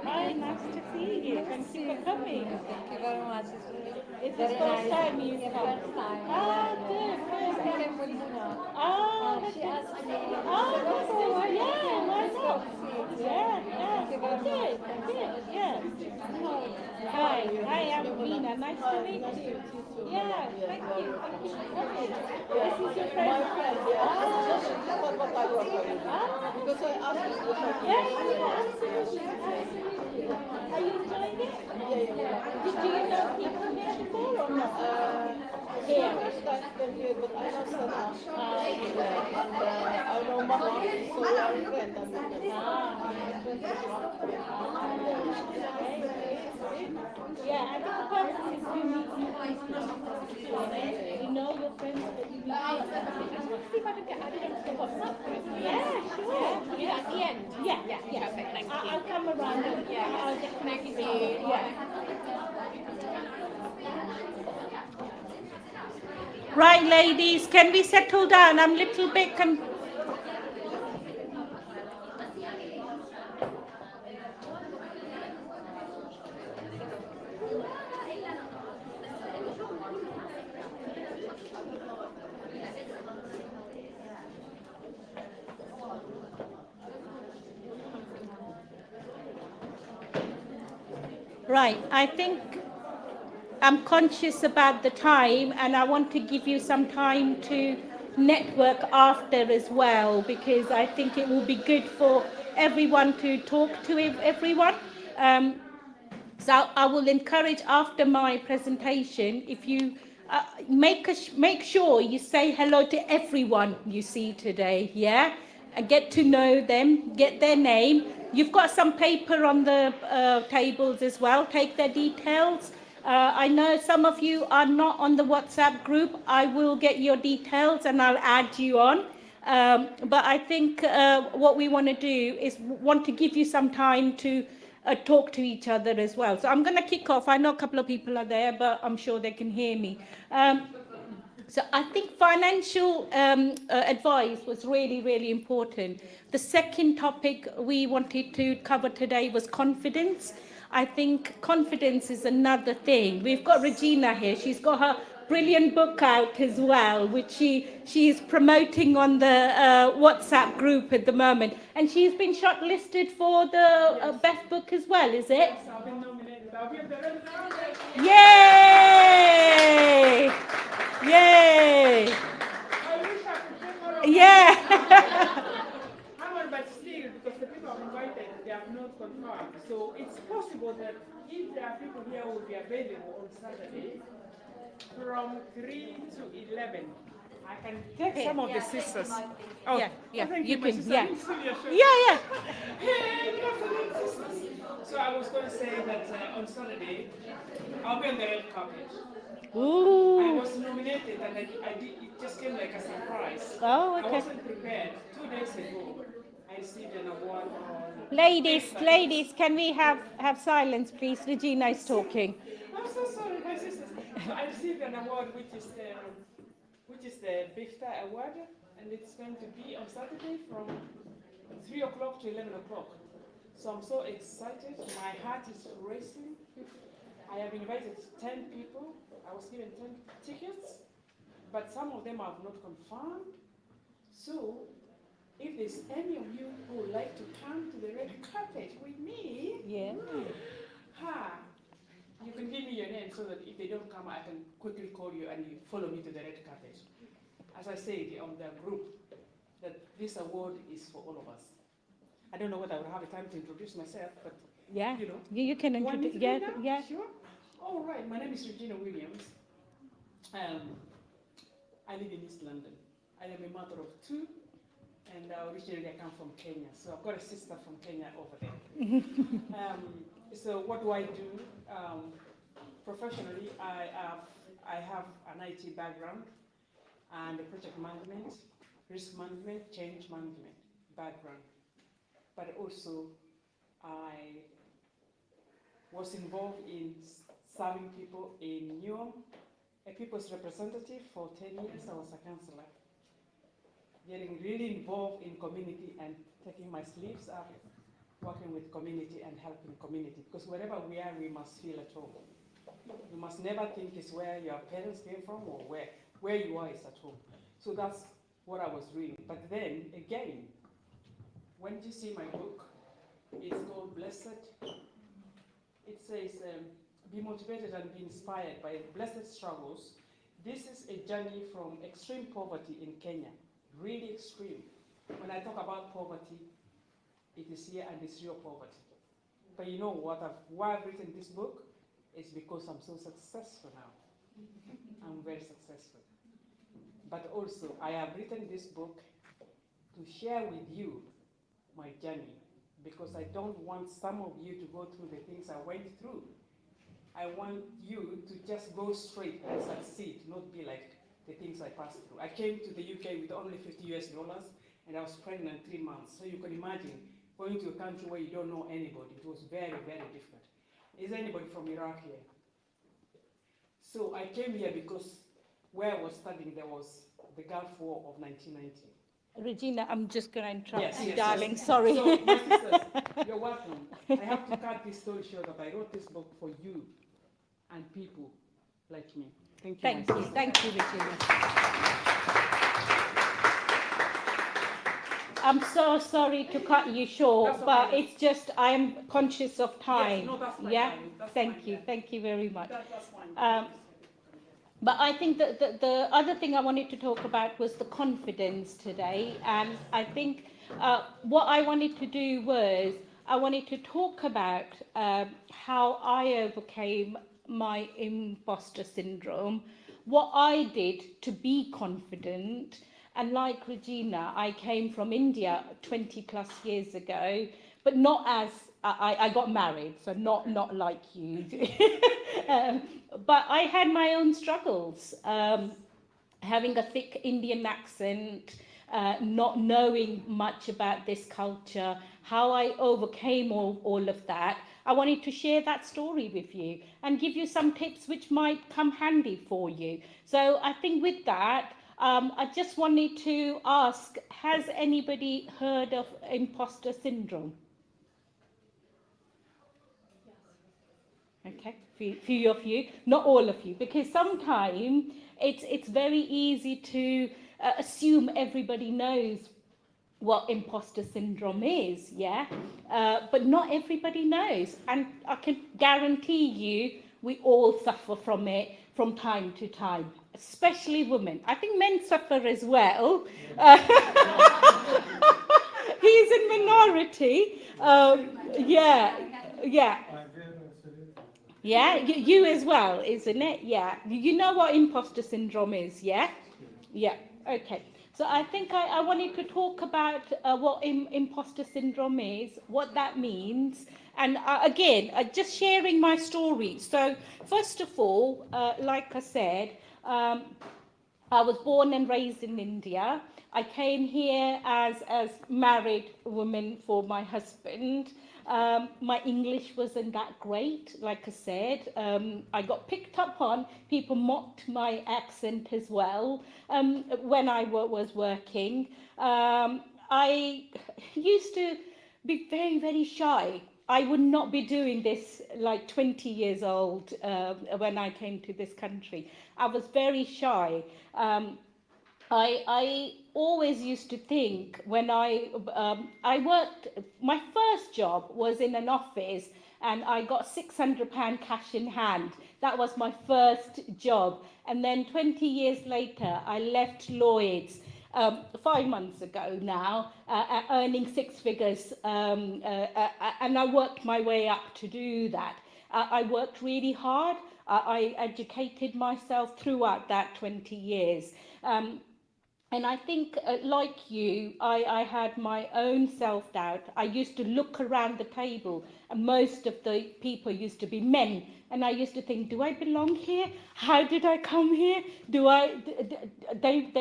Hi, nice to see you. Thank you for coming. Thank you very much. It's the first time you've come. Ah, good, good. Ah, She asked me. yeah, why not? Yeah, good, yeah. Hi, I'm Mina. Nice to meet you. Yeah, thank you for coming. This is your friend. Because I asked you. Yeah, absolutely. Are you enjoying it? Did you know people here before or not? Here. Here, but I know Sana. And I know Mama, so we are friends. Yeah, I think the purpose is to meet new people. You know your friends that you meet. See if I can get added onto the WhatsApp group. Yeah, sure. Yeah, at the end. Yeah. Perfect, thank you. I'll come around. I'll definitely see you. Yeah. Right, ladies, can we settle down? I'm a little bit Right, I think I'm conscious about the time, and I want to give you some time to network after as well, because I think it will be good for everyone to talk to everyone. So I will encourage after my presentation, if you make sure you say hello to everyone you see today, yeah? And get to know them, get their name. You've got some paper on the tables as well, take their details. I know some of you are not on the WhatsApp group. I will get your details and I'll add you on. But I think what we want to do is want to give you some time to talk to each other as well. So I'm going to kick off. I know a couple of people are there, but I'm sure they can hear me. So I think financial advice was really, really important. The second topic we wanted to cover today was confidence. I think confidence is another thing. We've got Regina here. She's got her brilliant book out as well, which she is promoting on the WhatsApp group at the moment. And she's been shortlisted for the best book as well, is it? Yes, I've been nominated. I'll be the red carpet. Yay! Yay! I wish I could take more of Yeah. I'm on, but still, because the people I've invited, they have not confirmed. So it's possible that if there are people here who will be available on Saturday from 3 to 11, I can take some of the sisters. Oh, Yeah, thank you my can, sister. yeah. I didn't see your shirt. Yeah. Hey, good afternoon, sisters. So I was going to say that on Saturday, I'll be on the red carpet. I Ooh. was nominated and it just came like a surprise. Oh, I okay. wasn't prepared. 2 days ago, I received an award on... Ladies, can we have silence, please? Regina is talking. I'm so sorry, my sisters. So I received an award which is the BIFTA award, and it's going to be on Saturday from 3 o'clock to 11 o'clock. So I'm so excited. My heart is racing. I have invited 10 people. I was given 10 tickets, but some of them have not confirmed. So if there's any of you who would like to come to the red carpet with me, Yeah. You can give me your name so that if they don't come, I can quickly call you and you follow me to the red carpet. As I said on the group, that this award is for all of us. I don't know whether I will have the time to introduce myself, but Yeah. you know. You can You want me introduce. to do that? Yeah. Sure. All right. My name is Regina Williams. I live in East London. I am a mother of 2, and originally I come from Kenya. So I've got a sister from Kenya over there. So what do I do? Professionally, I have an IT background and a project management, risk management, change management background. But also, I was involved in serving people in Newham, a people's representative for 10 years. I was a councillor, getting really involved in community and taking my sleeves up, working with community and helping community. Because wherever we are, we must feel at home. You must never think it's where your parents came from or where you are is at home. So that's what I was doing. But then again, when you see my book, it's called Blessed. It says, be motivated and be inspired by blessed struggles. This is a journey from extreme poverty in Kenya, really extreme. When I talk about poverty, it is here and it's real poverty. But you know what? Why I've written this book is because I'm so successful now. I'm very successful. But also, I have written this book to share with you my journey, because I don't want some of you to go through the things I went through. I want you to just go straight and succeed, not be like the things I passed through. I came to the UK with only $50 and I was pregnant 3 months. So you can imagine going to a country where you don't know anybody. It was very, very difficult. Is anybody from Iraq here? So I came here because where I was studying, there was the Gulf War of 1990. Regina, I'm just going to interrupt Yes, you, yes, darling. yes. Sorry. So, my sisters, you're welcome. I have to cut this story short that I wrote this book for you and people like me. Thank you, my sisters. Thank you, Regina. I'm so sorry to cut you short, That's but okay. it's just I'm conscious of time. Yes, no, that's fine, Yeah, darling. That's thank fine, you, yeah. thank you very much. That's fine. But I think that the other thing I wanted to talk about was the confidence today, and I think what I wanted to do was I wanted to talk about how I overcame my imposter syndrome, what I did to be confident. And like Regina, I came from India 20 plus years ago, but not as I got married, so not like you. um, but I had my own struggles, having a thick Indian accent, not knowing much about this culture, how I overcame all of that. I wanted to share that story with you and give you some tips which might come handy for you. So I think with that, I just wanted to ask, has anybody heard of imposter syndrome? Okay, few of you, not all of you, because sometimes it's very easy to assume everybody knows what imposter syndrome is, yeah, but not everybody knows, and I can guarantee you we all suffer from it from time to time, especially women. I think men suffer as well. He's in minority. Yeah, yeah. Yeah, you as well, isn't it? Yeah. You know what imposter syndrome is, yeah? Yeah, okay. So I think I wanted to talk about what imposter syndrome is, what that means, and again, just sharing my story. So first of all, like I said, I was born and raised in India. I came here as married woman for my husband. My English wasn't that great, like I said. I got picked up on. People mocked my accent as well when I was working. I used to be very, very shy. I would not be doing this like 20 years old when I came to this country. I was very shy. I always used to think when I worked, my first job was in an office and I got £600 cash in hand. That was my first job. And then 20 years later, I left Lloyd's 5 months ago now, earning six figures, and I worked my way up to do that. I worked really hard. I educated myself throughout that 20 years. And I think, like you, I had my own self-doubt. I used to look around the table, and most of the people used to be men. And I used to think, do I belong here? How did I come here? They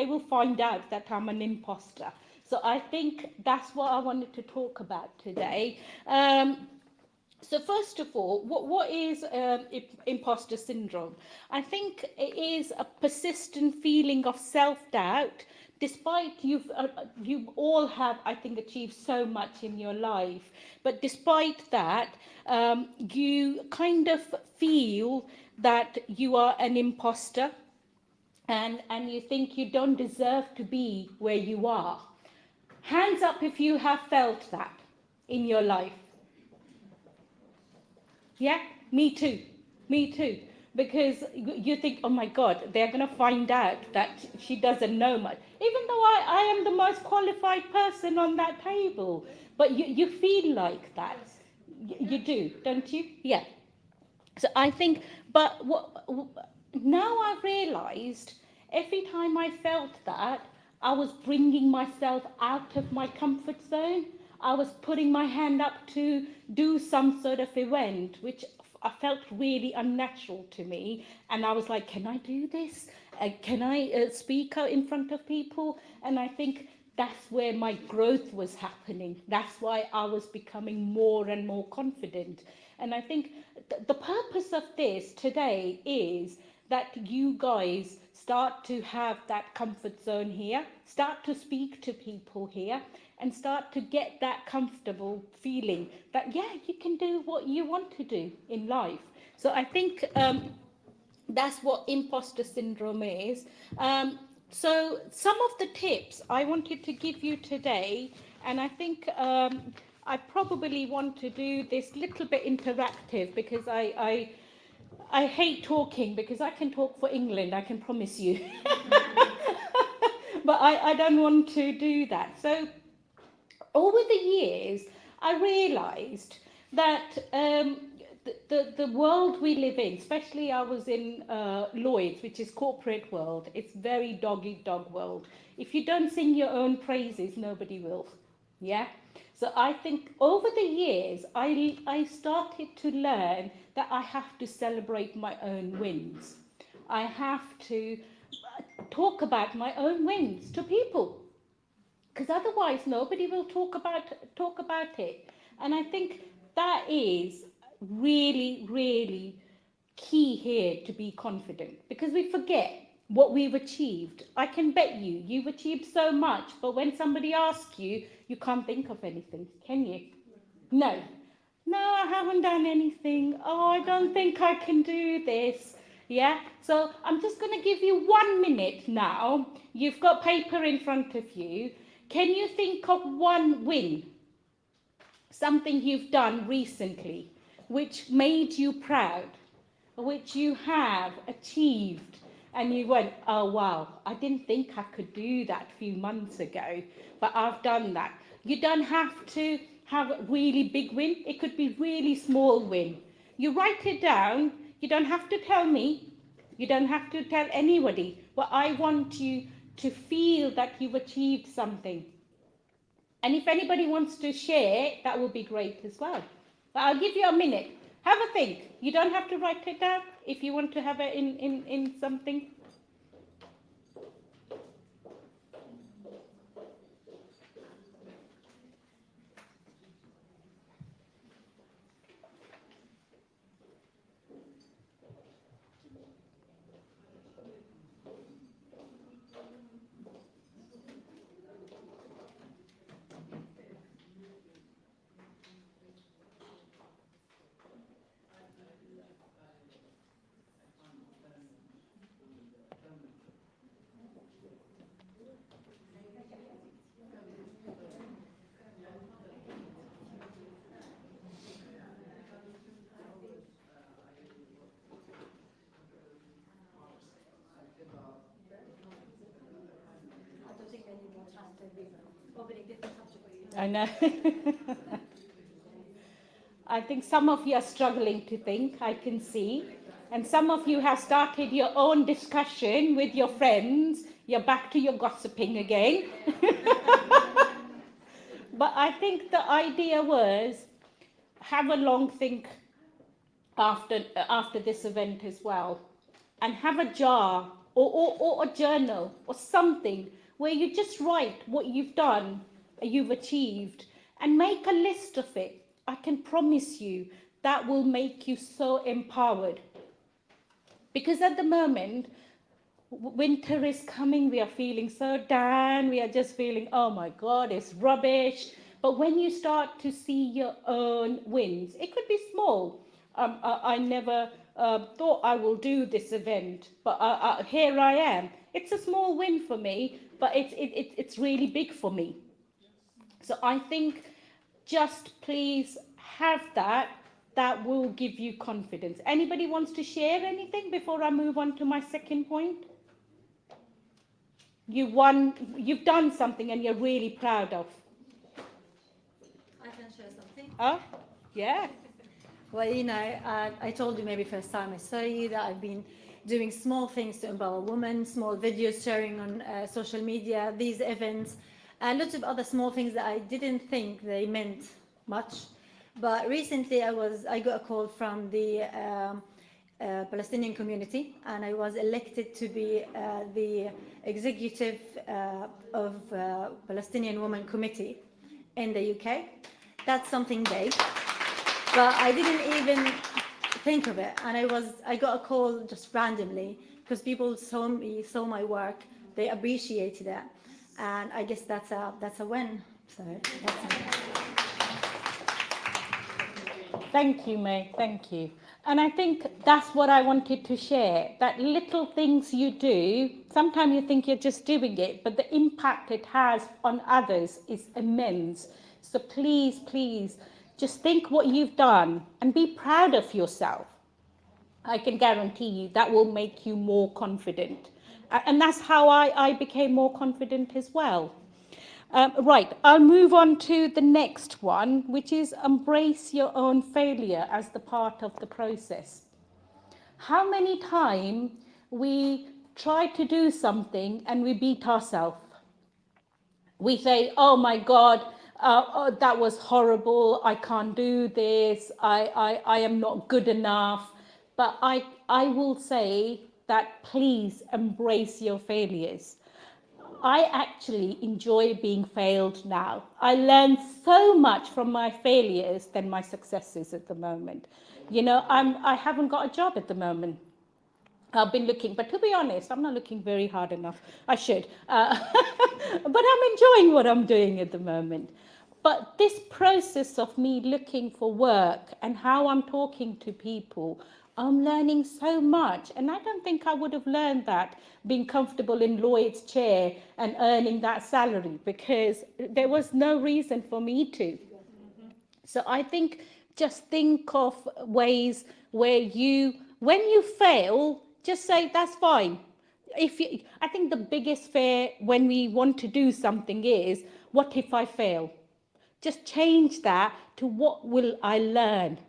will find out that I'm an imposter. So I think that's what I wanted to talk about today. So first of all, what is imposter syndrome? I think it is a persistent feeling of self-doubt, despite you all have, I think, achieved so much in your life, but despite that, you kind of feel that you are an imposter, and you think you don't deserve to be where you are. Hands up if you have felt that in your life. Yeah, me too. Me too. Because you think, oh my God, they're going to find out that she doesn't know much. Even though I am the most qualified person on that table. But you feel like that. You do, don't you? Yeah. So I think, but now I've realized every time I felt that, I was bringing myself out of my comfort zone. I was putting my hand up to do some sort of event, which I felt really unnatural to me. And I was like, can I do this? Can I speak out in front of people? And I think that's where my growth was happening. That's why I was becoming more and more confident. And I think the purpose of this today is that you guys start to have that comfort zone here, start to speak to people here, and start to get that comfortable feeling that, yeah, you can do what you want to do in life. So I think that's what imposter syndrome is. So some of the tips I wanted to give you today, And I think I probably want to do this little bit interactive because I hate talking because I can talk for England, I can promise you. But I don't want to do that. So over the years, I realised that the world we live in, especially I was in Lloyd's, which is corporate world, it's very dog-eat-dog world. If you don't sing your own praises, nobody will. Yeah? So I think over the years, I started to learn that I have to celebrate my own wins. I have to talk about my own wins to people, because otherwise nobody will talk about it. And I think that is really key here to be confident, because we forget what we've achieved. I can bet you've achieved so much, but when somebody asks you, you can't think of anything, can you? No, I haven't done anything. Oh, I don't think I can do this. Yeah, so I'm just going to give you 1 minute now. You've got paper in front of you. Can you think of one win? Something you've done recently which made you proud, which you have achieved, and you went, oh wow, I didn't think I could do that a few months ago, but I've done that. You don't have to have a really big win. It could be really small win. You write it down. You don't have to tell me. You don't have to tell anybody. But I want you to feel that you've achieved something. And if anybody wants to share, that would be great as well. But I'll give you a minute. Have a think. You don't have to write it down if you want to have it in something. I know. I think some of you are struggling to think, I can see. And some of you have started your own discussion with your friends. You're back to your gossiping again. But I think the idea was have a long think after this event as well. And have a jar or a journal or something where you just write what you've done, you've achieved, and make a list of it. I can promise you that will make you so empowered. Because at the moment, winter is coming, we are feeling so down, we are just feeling, oh my God, it's rubbish. But when you start to see your own wins, it could be small. I never thought I will do this event, but here I am. It's a small win for me, but it's really big for me. So I think just please have that. That will give you confidence. Anybody wants to share anything before I move on to my second point? You've done something and you're really proud of. I can share something. Oh, yeah. Well, you know, I told you maybe first time I saw you that I've been doing small things to empower women, small videos sharing on social media, these events, and lots of other small things that I didn't think they meant much. But recently I got a call from the Palestinian community, and I was elected to be the executive of Palestinian Women Committee in the UK. That's something big, but I didn't even think of it. And I got a call just randomly because people saw my work, they appreciated it, and I guess that's a win. So that's Thank you, May. Thank you. And I think that's what I wanted to share, that little things you do, sometimes you think you're just doing it, but the impact it has on others is immense. So please, please, just think what you've done and be proud of yourself. I can guarantee you that will make you more confident. And that's how I became more confident as well. Right, I'll move on to the next one, which is embrace your own failure as the part of the process. How many times we try to do something and we beat ourselves? We say, oh my God, that was horrible, I can't do this, I am not good enough. But I will say that please embrace your failures. I actually enjoy being failed now. I learn so much from my failures than my successes at the moment. You know, I haven't got a job at the moment. I've been looking, but to be honest, I'm not looking very hard enough. I should. But I'm enjoying what I'm doing at the moment. But this process of me looking for work and how I'm talking to people, I'm learning so much. And I don't think I would have learned that being comfortable in Lloyd's chair and earning that salary, because there was no reason for me to. So I think just think of ways where when you fail, just say, that's fine. I think the biggest fear when we want to do something is, what if I fail? Just change that to, what will I learn?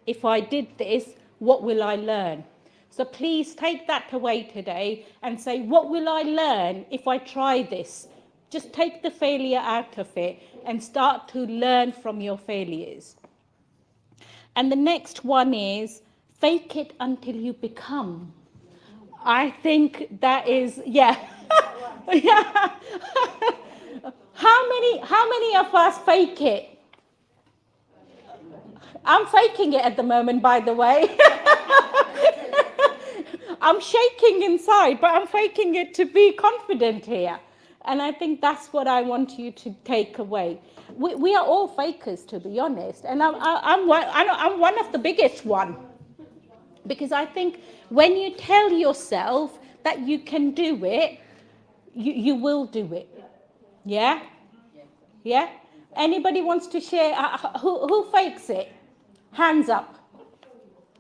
If I did this, what will I learn? So please take that away today and say, what will I learn if I try this? Just take the failure out of it and start to learn from your failures. And the next one is, fake it until you become. I think that is, yeah. Yeah. How many of us fake it? I'm faking it at the moment, by the way. I'm shaking inside, but I'm faking it to be confident here. And I think that's what I want you to take away. We are all fakers, to be honest. And I'm one of the biggest one. Because I think when you tell yourself that you can do it, you will do it. Yeah? Yeah? Anybody wants to share? Who fakes it? Hands up.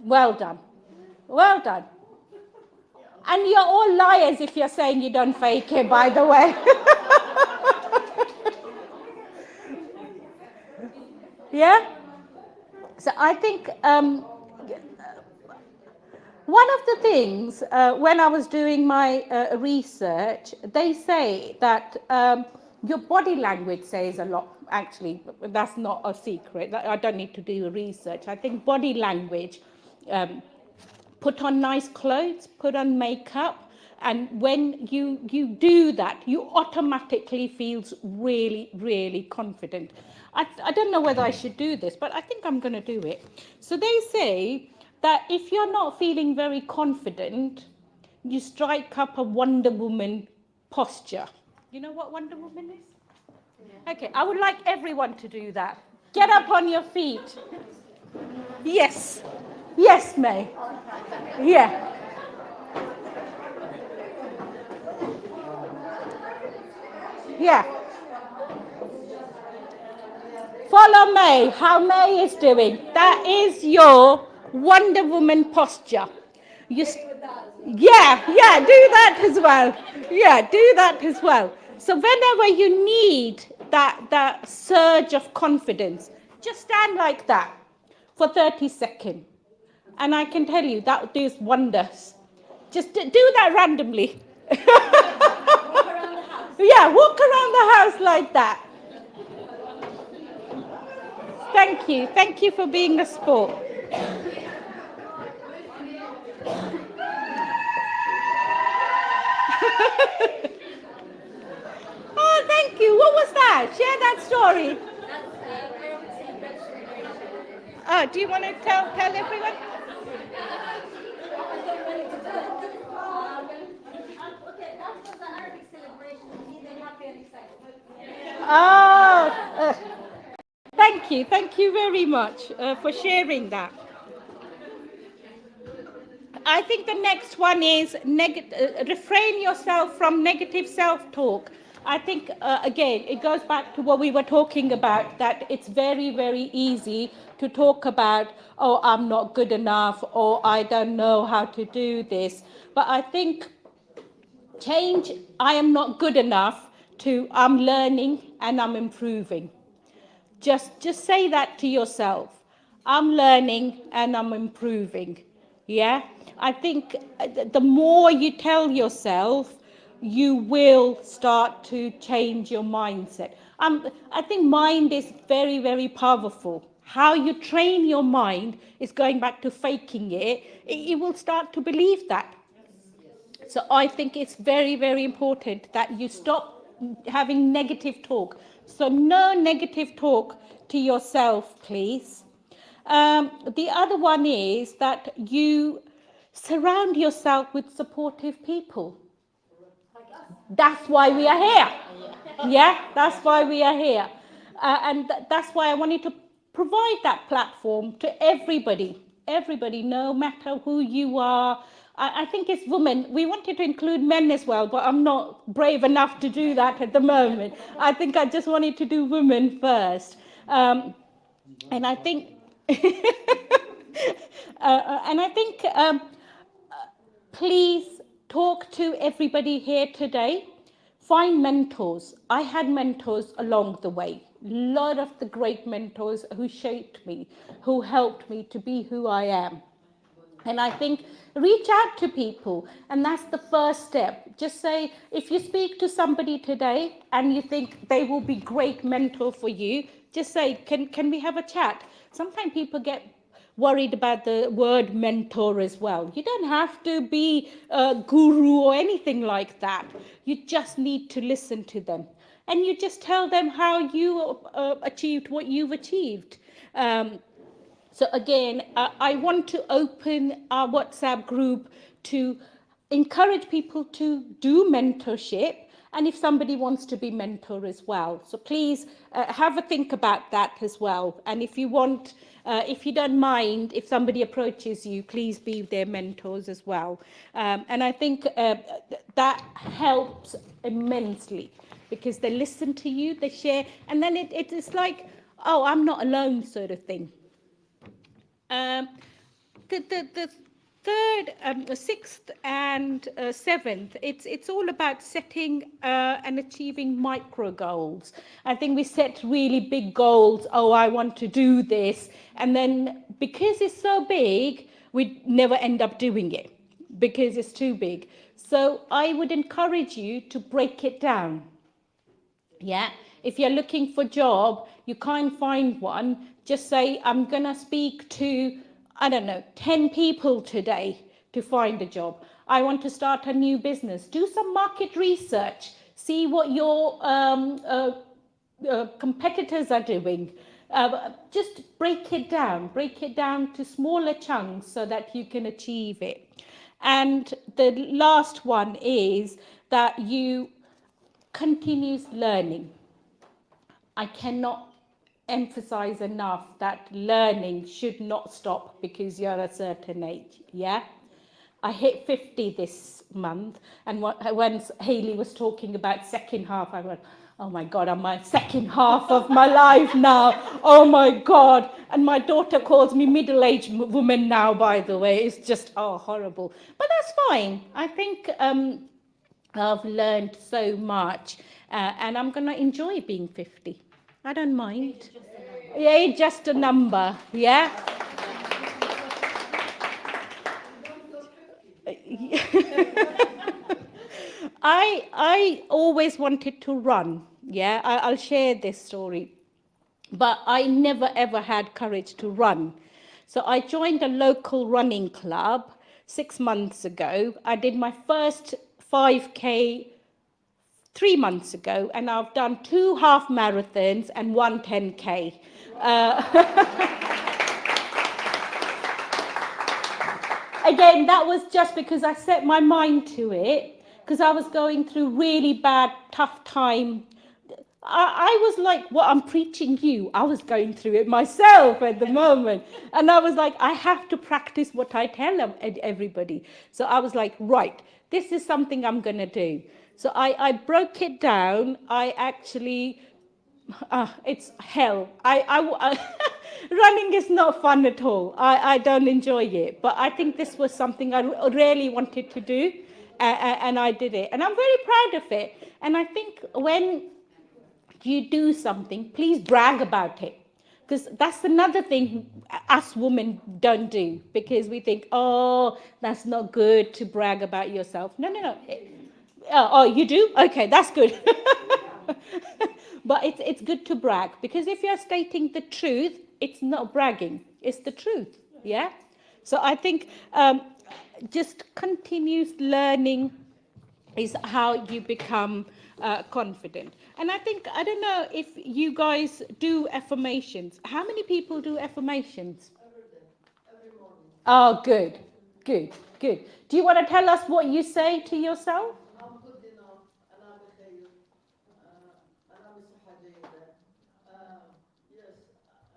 Well done. Well done. And you're all liars if you're saying you don't fake it, by the way. Yeah? So I think one of the things, when I was doing my research, they say that your body language says a lot. Actually, that's not a secret. I don't need to do research. I think body language, put on nice clothes, put on makeup, and when you do that, you automatically feel really, really confident. I don't know whether I should do this, but I think I'm going to do it. So they say that if you're not feeling very confident, you strike up a Wonder Woman posture. You know what Wonder Woman is? Okay, I would like everyone to do that. Get up on your feet. Yes. Yes, May. Yeah. Yeah. Follow May, how May is doing. That is your Wonder Woman posture. You yeah, do that as well. Yeah, do that as well. So whenever you need that surge of confidence, just stand like that for 30 seconds. And I can tell you that does wonders. Just do that randomly. Yeah, walk around the house like that. Thank you. Thank you for being a sport. Oh, thank you. What was that? Share that story. Oh, do you want to tell everyone? Okay, that was the Arabic celebration. Either happy and excited. Oh, thank you. Thank you very much for sharing that. I think the next one is refrain yourself from negative self-talk. I think, again, it goes back to what we were talking about, that it's very, very easy to talk about, oh, I'm not good enough, or I don't know how to do this. But I think change, I am not good enough, to I'm learning and I'm improving. Just say that to yourself. I'm learning and I'm improving. Yeah? I think the more you tell yourself, you will start to change your mindset. I think mind is very, very powerful. How you train your mind is going back to faking it. You will start to believe that. So I think it's very, very important that you stop having negative talk. So no negative talk to yourself, please. The other one is that you surround yourself with supportive people. That's why we are here. Yeah, that's why we are here. And that's why I wanted to provide that platform to everybody. Everybody, no matter who you are. I think it's women. We wanted to include men as well, but I'm not brave enough to do that at the moment. I think I just wanted to do women first. And I think, please talk to everybody here today. Find mentors. I had mentors along the way. A lot of the great mentors who shaped me, who helped me to be who I am. And I think reach out to people, and that's the first step. Just say, if you speak to somebody today and you think they will be great mentor for you, just say, can we have a chat? Sometimes people get worried about the word mentor as well. You don't have to be a guru or anything like that. You just need to listen to them. And you just tell them how you achieved what you've achieved. So again, I want to open our WhatsApp group to encourage people to do mentorship, and if somebody wants to be mentor as well. So please have a think about that as well. And if you want, if you don't mind, if somebody approaches you, please be their mentors as well. And I think that helps immensely, because they listen to you, they share, and then it's like, oh, I'm not alone, sort of thing. The third, the sixth and seventh, it's all about setting and achieving micro goals. I think we set really big goals. Oh, I want to do this. And then because it's so big, we never end up doing it because it's too big. So I would encourage you to break it down. Yeah. If you're looking for a job, you can't find one, just say, I'm going to speak to, I don't know, 10 people today to find a job. I want to start a new business. Do some market research. See what your competitors are doing. Just break it down to smaller chunks so that you can achieve it. And the last one is that you continues learning. I cannot emphasize enough that learning should not stop because you're a certain age. Yeah, I hit 50 this month, and when Hayley was talking about second half, I went, oh my God, I'm my second half of my life now. Oh my God. And my daughter calls me middle-aged woman now, by the way. It's just, oh, horrible. But that's fine. I think I've learned so much, and I'm going to enjoy being 50. I don't mind. Yeah, it's just a number, yeah? I always wanted to run, yeah? I'll share this story. But I never, ever had courage to run. So I joined a local running club 6 months ago. I did my first 5K 3 months ago, and I've done 2 half marathons and 1 10K. Again, that was just because I set my mind to it, because I was going through really bad, tough time. I was like, what I'm preaching you, I was going through it myself at the moment. And I was like, I have to practice what I tell everybody. So I was like, right, this is something I'm going to do. So I broke it down. I actually, it's hell. Running is not fun at all. I don't enjoy it. But I think this was something I really wanted to do. And I did it. And I'm very proud of it. And I think when you do something, please brag about it. Because that's another thing us women don't do. Because we think, oh, that's not good to brag about yourself. No, no, no. Oh, you do? Okay, that's good. But it's good to brag. Because if you're stating the truth, it's not bragging. It's the truth. Yeah? So I think just continuous learning is how you become confident. And I think, I don't know if you guys do affirmations. How many people do affirmations? Every morning. Oh, good, good, good. Do you want to tell us what you say to yourself? I'm good enough. Yes.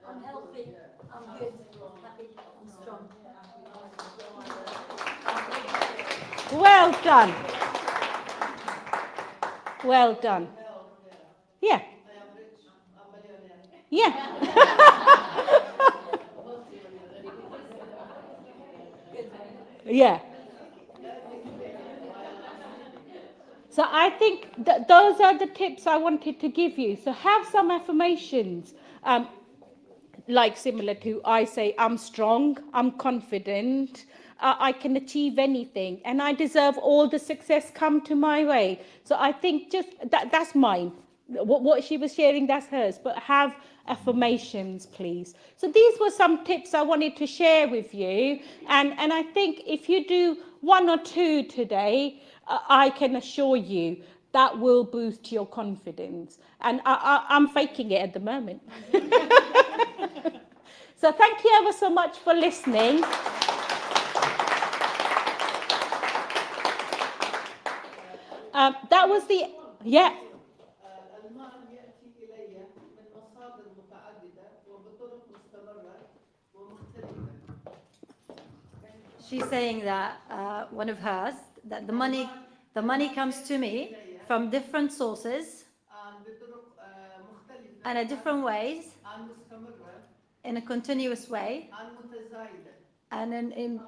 I'm healthy. I'm good. I'm happy. I'm strong. Well done. Well done. Yeah. Yeah. Yeah. So I think that those are the tips I wanted to give you. So have some affirmations, like similar to I say, I'm strong, I'm confident, I can achieve anything, and I deserve all the success come to my way. So I think just that's mine. What she was sharing, that's hers. But have affirmations, please. So these were some tips I wanted to share with you. And I think if you do one or two today, I can assure you that will boost your confidence. And I'm faking it at the moment. So thank you ever so much for listening. That was the, yeah. She's saying that one of hers, that the money comes to me from different sources and in different ways, in a continuous way, and in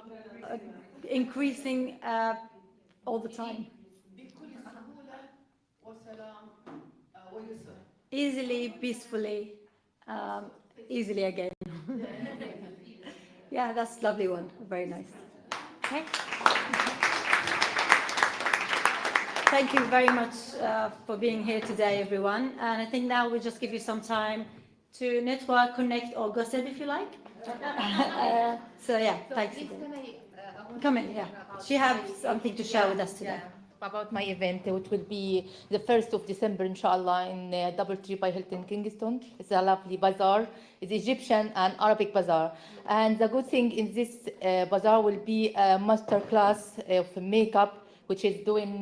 increasing all the time. Easily, peacefully, easily again. Yeah, that's a lovely one. Very nice. Okay. Thank you very much for being here today, everyone. And I think now we'll just give you some time to network, connect, or gossip if you like. So yeah, thanks again. Come in, yeah. She has something to share with us today. About my event, which will be the 1st of December, inshallah, in Doubletree by Hilton Kingston. It's a lovely bazaar. It's Egyptian and Arabic bazaar. And the good thing in this bazaar will be a master class of makeup, which is doing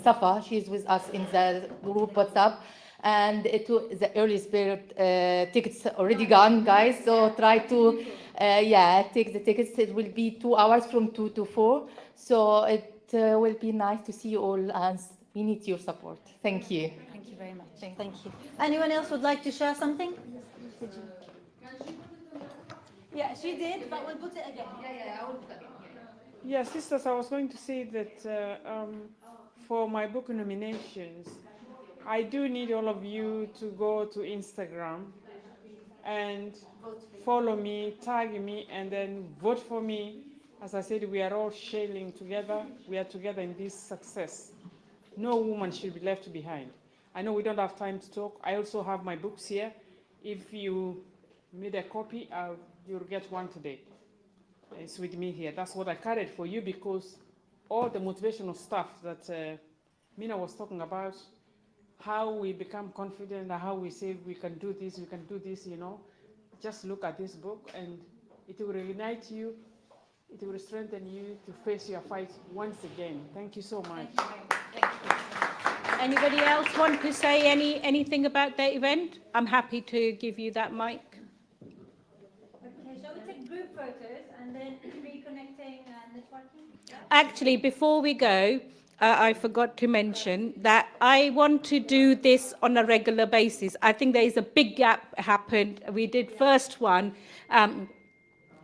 Safa. She's with us in the group WhatsApp. And the early bird tickets already gone, guys. So try to, take the tickets. It will be 2 hours from 2 to 4. So it will be nice to see you all, and we need your support. Thank you. Thank you very much. Thank you. Anyone else would like to share something? Yeah, she did, but we'll put it again. I will put it again. Yeah, sisters, I was going to say that for my book nominations, I do need all of you to go to Instagram and follow me, tag me, and then vote for me. As I said, we are all sharing together. We are together in this success. No woman should be left behind. I know we don't have time to talk. I also have my books here. If you need a copy, you'll get one today. It's with me here. That's what I carried for you, because all the motivational stuff that Mina was talking about, how we become confident, and how we say we can do this, you know. Just look at this book and it will ignite you. it will strengthen you to face your fight once again. Thank you so much. Anybody else want to say anything about the event? I'm happy to give you that mic. Okay, shall we take group photos and then reconnecting and networking? Actually, before we go, I forgot to mention that I want to do this on a regular basis. I think there is a big gap happened. We did first one.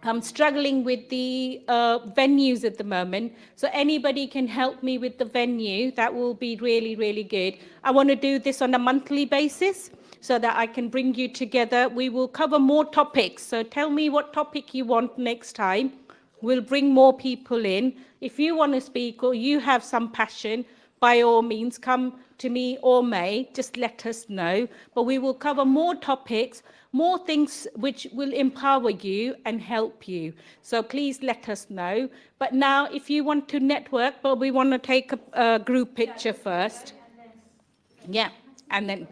I'm struggling with the venues at the moment. So anybody can help me with the venue, that will be really, really good. I want to do this on a monthly basis so that I can bring you together. We will cover more topics. So tell me what topic you want next time. We'll bring more people in. If you want to speak or you have some passion, by all means, come to me or May, just let us know. But we will cover more topics, more things which will empower you and help you. So please let us know. But now, if you want to network, but we want to take a group picture first. Yeah, and then